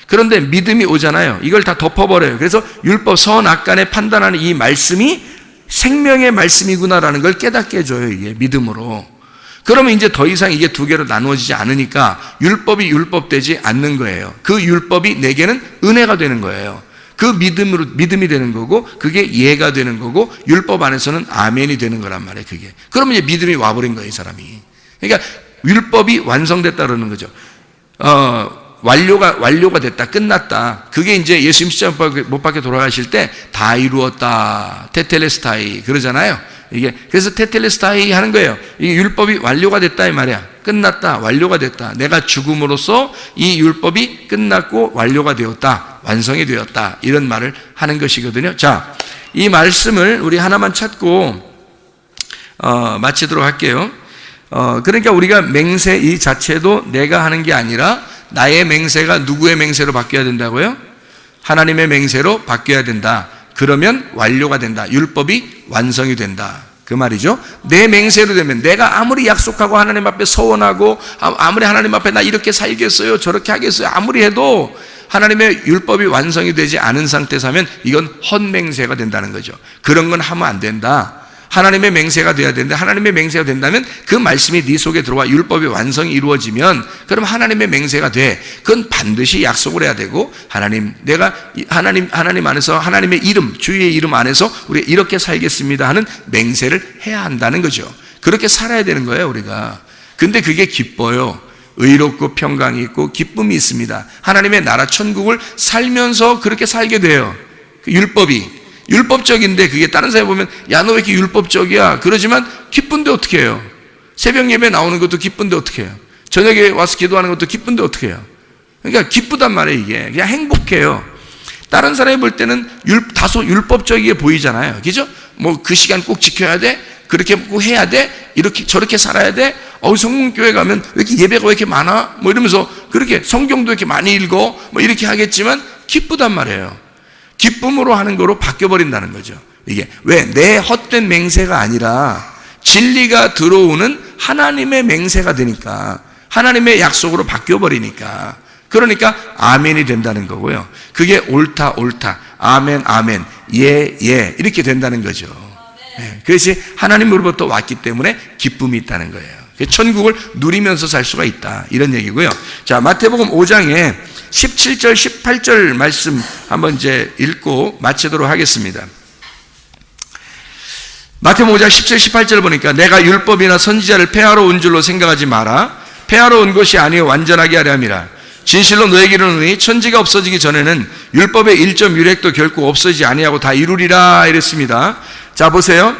그런데 믿음이 오잖아요. 이걸 다 덮어버려요. 그래서 율법, 선, 악 간에 판단하는 이 말씀이 생명의 말씀이구나라는 걸 깨닫게 해줘요. 이게 믿음으로. 그러면 이제 더 이상 이게 두 개로 나누어지지 않으니까 율법이 율법되지 않는 거예요. 그 율법이 내게는 은혜가 되는 거예요. 그 믿음이 되는 거고, 그게 예가 되는 거고, 율법 안에서는 아멘이 되는 거란 말이에요, 그게. 그러면 이제 믿음이 와버린 거예요, 이 사람이. 그러니까 율법이 완성됐다 그러는 거죠. 완료가 됐다, 끝났다. 그게 이제 예수님 십자가 못 박혀 돌아가실 때 다 이루었다, 테텔레스타이 그러잖아요. 이게 그래서 테텔레스타이 하는 거예요. 이게 율법이 완료가 됐다 이 말이야. 끝났다, 완료가 됐다. 내가 죽음으로써 이 율법이 끝났고 완료가 되었다, 완성이 되었다, 이런 말을 하는 것이거든요. 자, 이 말씀을 우리 하나만 찾고 마치도록 할게요. 그러니까 우리가 맹세 이 자체도 내가 하는 게 아니라 나의 맹세가 누구의 맹세로 바뀌어야 된다고요? 하나님의 맹세로 바뀌어야 된다. 그러면 완료가 된다. 율법이 완성이 된다. 그 말이죠. 내 맹세로 되면 내가 아무리 약속하고 하나님 앞에 서원하고 아무리 하나님 앞에 나 이렇게 살겠어요, 저렇게 하겠어요, 아무리 해도 하나님의 율법이 완성이 되지 않은 상태에서 하면 이건 헛맹세가 된다는 거죠. 그런 건 하면 안 된다. 하나님의 맹세가 돼야 되는데, 하나님의 맹세가 된다면 그 말씀이 네 속에 들어와 율법의 완성이 이루어지면 그럼 하나님의 맹세가 돼. 그건 반드시 약속을 해야 되고, 내가 하나님 안에서 하나님의 이름, 주의 이름 안에서 우리 이렇게 살겠습니다 하는 맹세를 해야 한다는 거죠. 그렇게 살아야 되는 거예요, 우리가. 근데 그게 기뻐요. 의롭고 평강이 있고 기쁨이 있습니다. 하나님의 나라 천국을 살면서 그렇게 살게 돼요. 그 율법이 율법적인데, 그게 다른 사람이 보면 야, 너 왜 이렇게 율법적이야? 그러지만 기쁜데 어떻게 해요? 새벽 예배 나오는 것도 기쁜데 어떻게 해요? 저녁에 와서 기도하는 것도 기쁜데 어떻게 해요? 그러니까 기쁘단 말이에요. 이게 그냥 행복해요. 다른 사람이 볼 때는 다소 율법적이게 보이잖아요. 그죠? 뭐 그 시간 꼭 지켜야 돼, 그렇게 꼭 해야 돼, 이렇게 저렇게 살아야 돼. 성공교회 가면 왜 이렇게 예배가 왜 이렇게 많아? 뭐 이러면서 그렇게 성경도 이렇게 많이 읽어, 뭐 이렇게 하겠지만 기쁘단 말이에요. 기쁨으로 하는 거로 바뀌어버린다는 거죠. 이게 왜? 내 헛된 맹세가 아니라 진리가 들어오는 하나님의 맹세가 되니까, 하나님의 약속으로 바뀌어버리니까, 그러니까 아멘이 된다는 거고요. 그게 옳다, 아멘, 아멘, 예, 예, 이렇게 된다는 거죠. 그것이 하나님으로부터 왔기 때문에 기쁨이 있다는 거예요. 천국을 누리면서 살 수가 있다, 이런 얘기고요. 자, 마태복음 5장에 17절, 18절 말씀 한번 이제 읽고 마치도록 하겠습니다. 마태복음 5장 17, 18절 보니까 내가 율법이나 선지자를 폐하러 온 줄로 생각하지 마라. 폐하러 온 것이 아니요 완전하게 하려 함이라. 진실로 너에게 이르노니 천지가 없어지기 전에는 율법의 1점 유렉도 결코 없어지지 아니하고 다 이루리라, 이랬습니다. 자, 보세요.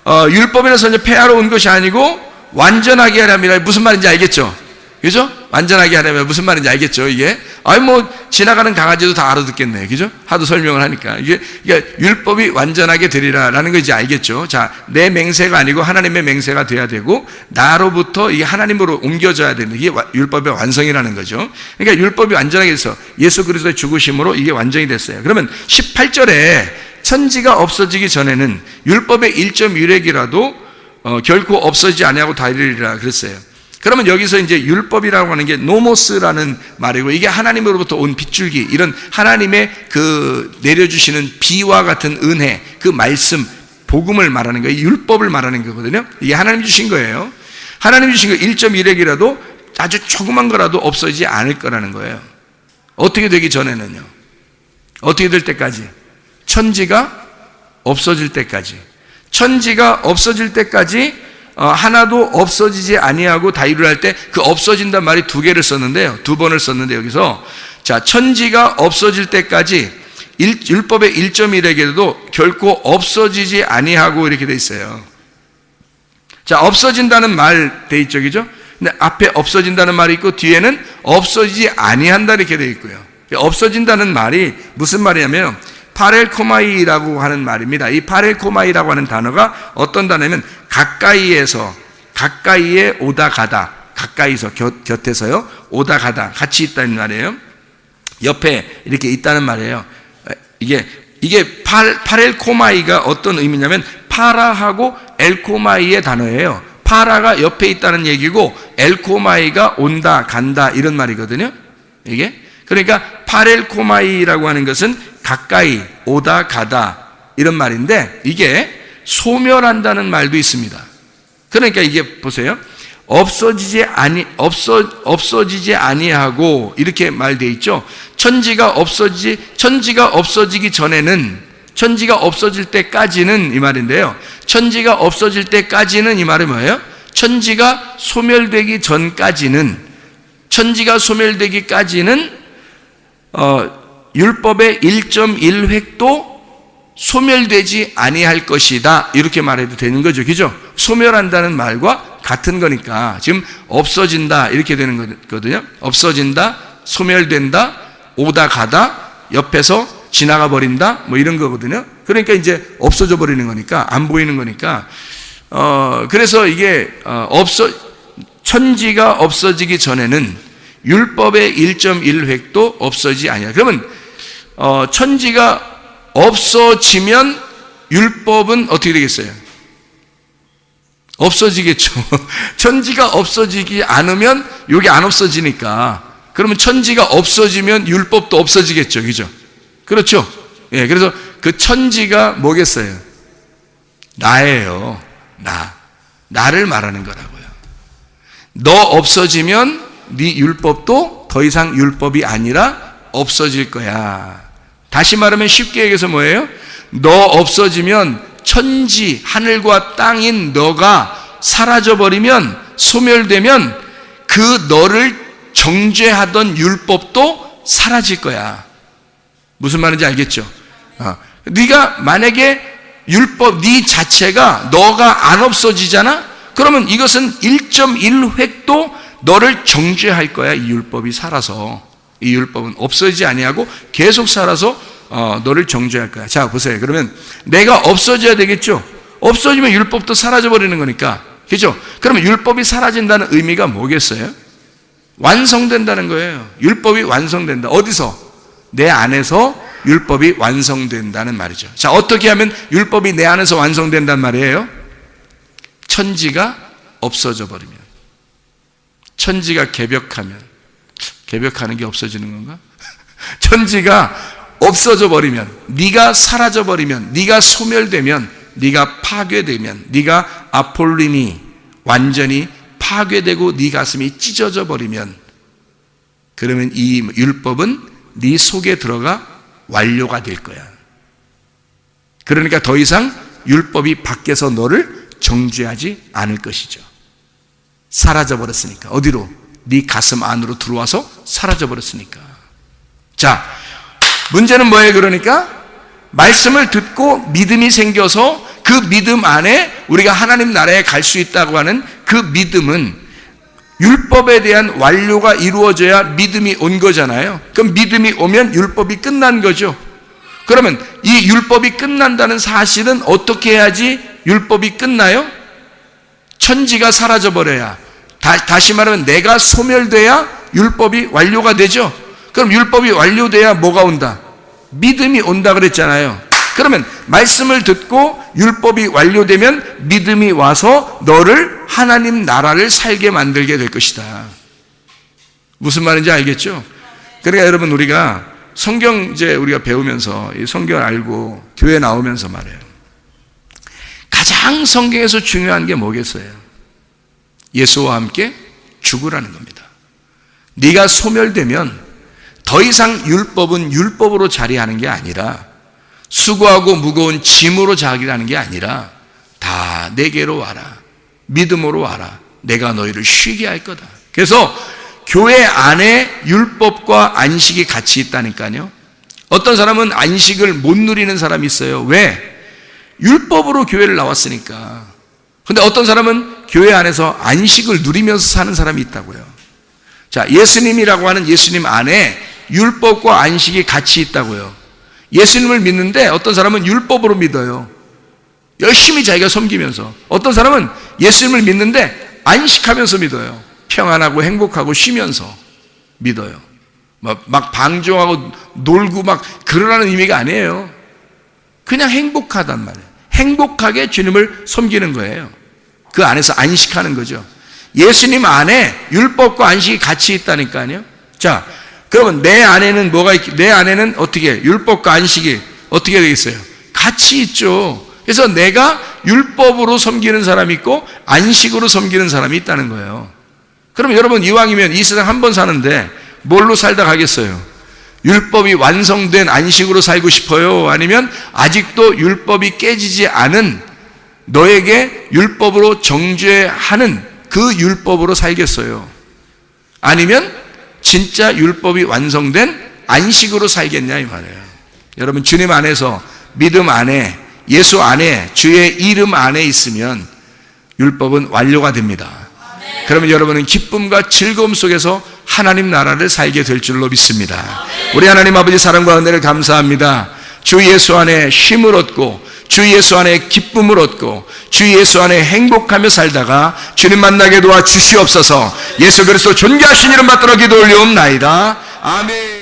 율법이나 선지자 폐하러 온 것이 아니고 완전하게 하려 함이라. 무슨 말인지 알겠죠? 그죠? 완전하게 하려면 무슨 말인지 알겠죠, 이게? 지나가는 강아지도 다 알아듣겠네. 그죠? 하도 설명을 하니까. 그러니까 율법이 완전하게 되리라라는 거 이제 알겠죠? 자, 내 맹세가 아니고 하나님의 맹세가 돼야 되고, 나로부터 이게 하나님으로 옮겨져야 되는, 이게 율법의 완성이라는 거죠. 그러니까 율법이 완전하게 돼서 예수 그리스도의 죽으심으로 이게 완전이 됐어요. 그러면 18절에 천지가 없어지기 전에는 율법의 1점 유렉이라도 결코 없어지지 아니하고 다 이르리라 그랬어요. 그러면 여기서 이제 율법이라고 하는 게 노모스라는 말이고, 이게 하나님으로부터 온 빗줄기, 이런 하나님의 그 내려주시는 비와 같은 은혜, 그 말씀, 복음을 말하는 거예요. 율법을 말하는 거거든요. 이게 하나님 주신 거예요. 하나님 주신 거 1.1핵이라도 아주 조그만 거라도 없어지지 않을 거라는 거예요. 어떻게 되기 전에는요? 어떻게 될 때까지? 천지가 없어질 때까지. 천지가 없어질 때까지 하나도 없어지지 아니하고 다 이루라 할 때 그 없어진단 말이 두 개를 썼는데요. 두 번을 썼는데 여기서 자, 천지가 없어질 때까지 율법의 1.1에게도 결코 없어지지 아니하고 이렇게 돼 있어요. 자, 없어진다는 말 돼 있죠, 그죠? 근데 앞에 없어진다는 말이 있고 뒤에는 없어지지 아니한다 이렇게 돼 있고요. 없어진다는 말이 무슨 말이냐면 파렐코마이라고 하는 말입니다. 이 파렐코마이라고 하는 단어가 어떤 단어냐면 가까이에 오다 가다, 가까이서 곁에서요, 오다 가다, 같이 있다는 말이에요. 옆에 이렇게 있다는 말이에요. 이게 파렐코마이가 어떤 의미냐면 파라하고 엘코마이의 단어예요. 파라가 옆에 있다는 얘기고 엘코마이가 온다, 간다, 이런 말이거든요. 이게 그러니까 파렐코마이라고 하는 것은 가까이, 오다, 가다, 이런 말인데, 이게 소멸한다는 말도 있습니다. 그러니까 이게 보세요. 없어지지 아니하고 이렇게 말되어 있죠. 천지가 없어지기 전에는, 천지가 없어질 때까지는 이 말인데요. 천지가 없어질 때까지는 이 말은 뭐예요? 천지가 소멸되기 전까지는, 천지가 소멸되기까지는 율법의 1.1획도 소멸되지 아니할 것이다, 이렇게 말해도 되는 거죠. 그죠? 소멸한다는 말과 같은 거니까 지금 없어진다 이렇게 되는 거거든요. 없어진다, 소멸된다, 오다 가다, 옆에서 지나가 버린다 뭐 이런 거거든요. 그러니까 이제 없어져 버리는 거니까, 안 보이는 거니까. 그래서 이게 천지가 없어지기 전에는 율법의 1.1획도 없어지지 아니야. 그러면 천지가 없어지면 율법은 어떻게 되겠어요? 없어지겠죠. 천지가 없어지지 않으면 여기 안 없어지니까, 그러면 천지가 없어지면 율법도 없어지겠죠. 그죠? 그렇죠? 예, 그래서 그 천지가 뭐겠어요? 나예요. 나를 말하는 거라고요. 너 없어지면 네 율법도 더 이상 율법이 아니라 없어질 거야. 다시 말하면 쉽게 얘기해서 뭐예요? 너 없어지면 천지, 하늘과 땅인 너가 사라져버리면, 소멸되면 그 너를 정죄하던 율법도 사라질 거야. 무슨 말인지 알겠죠? 네가 만약에 율법, 네 자체가 너가 안 없어지잖아? 그러면 이것은 1.1획도 너를 정죄할 거야. 이 율법이 살아서. 이 율법은 없어지지 아니하고 계속 살아서 너를 정죄할 거야. 자, 보세요. 그러면 내가 없어져야 되겠죠? 없어지면 율법도 사라져 버리는 거니까. 그죠? 그러면 율법이 사라진다는 의미가 뭐겠어요? 완성된다는 거예요. 율법이 완성된다. 어디서? 내 안에서 율법이 완성된다는 말이죠. 자, 어떻게 하면 율법이 내 안에서 완성된단 말이에요? 천지가 없어져 버리면, 천지가 개벽하면, 개벽하는 게 없어지는 건가? 천지가 없어져 버리면, 네가 사라져 버리면, 네가 소멸되면, 네가 파괴되면, 네가 아폴리니 완전히 파괴되고 네 가슴이 찢어져 버리면, 그러면 이 율법은 네 속에 들어가 완료가 될 거야. 그러니까 더 이상 율법이 밖에서 너를 정죄하지 않을 것이죠. 사라져 버렸으니까. 어디로? 네 가슴 안으로 들어와서 사라져 버렸으니까. 자, 문제는 뭐예요? 그러니까 말씀을 듣고 믿음이 생겨서 그 믿음 안에 우리가 하나님 나라에 갈 수 있다고 하는 그 믿음은 율법에 대한 완료가 이루어져야 믿음이 온 거잖아요. 그럼 믿음이 오면 율법이 끝난 거죠. 그러면 이 율법이 끝난다는 사실은 어떻게 해야지 율법이 끝나요? 천지가 사라져 버려야, 다시 말하면 내가 소멸돼야 율법이 완료가 되죠. 그럼 율법이 완료돼야 뭐가 온다? 믿음이 온다 그랬잖아요. 그러면 말씀을 듣고 율법이 완료되면 믿음이 와서 너를 하나님 나라를 살게 만들게 될 것이다. 무슨 말인지 알겠죠? 그러니까 여러분, 우리가 성경 이제 우리가 배우면서 이 성경을 알고 교회 나오면서 말해요. 가장 성경에서 중요한 게 뭐겠어요? 예수와 함께 죽으라는 겁니다. 네가 소멸되면 더 이상 율법은 율법으로 자리하는 게 아니라, 수고하고 무거운 짐으로 자기라는 게 아니라, 다 내게로 와라. 믿음으로 와라. 내가 너희를 쉬게 할 거다. 그래서 교회 안에 율법과 안식이 같이 있다니까요. 어떤 사람은 안식을 못 누리는 사람이 있어요. 왜? 율법으로 교회를 나왔으니까. 근데 어떤 사람은 교회 안에서 안식을 누리면서 사는 사람이 있다고요. 자, 예수님이라고 하는 예수님 안에 율법과 안식이 같이 있다고요. 예수님을 믿는데 어떤 사람은 율법으로 믿어요. 열심히 자기가 섬기면서. 어떤 사람은 예수님을 믿는데 안식하면서 믿어요. 평안하고 행복하고 쉬면서 믿어요. 막 방종하고 놀고 막 그러라는 의미가 아니에요. 그냥 행복하단 말이에요. 행복하게 주님을 섬기는 거예요. 그 안에서 안식하는 거죠. 예수님 안에 율법과 안식이 같이 있다니까요. 자, 그러면 내 안에는 뭐가 내 안에는 어떻게 율법과 안식이 어떻게 되겠어요? 같이 있죠. 그래서 내가 율법으로 섬기는 사람이 있고 안식으로 섬기는 사람이 있다는 거예요. 그럼 여러분, 이왕이면 이 세상 한 번 사는데 뭘로 살다 가겠어요? 율법이 완성된 안식으로 살고 싶어요? 아니면 아직도 율법이 깨지지 않은 너에게 율법으로 정죄하는 그 율법으로 살겠어요? 아니면 진짜 율법이 완성된 안식으로 살겠냐 이 말이에요. 여러분, 주님 안에서 믿음 안에, 예수 안에, 주의 이름 안에 있으면 율법은 완료가 됩니다. 그러면 여러분은 기쁨과 즐거움 속에서 하나님 나라를 살게 될 줄로 믿습니다. 우리 하나님 아버지 사랑과 은혜를 감사합니다. 주 예수 안에 힘을 얻고 주 예수 안에 기쁨을 얻고 주 예수 안에 행복하며 살다가 주님 만나게 도와 주시옵소서. 예수 그리스도 존귀하신 이름 받들어 기도 올리옵나이다. 아멘.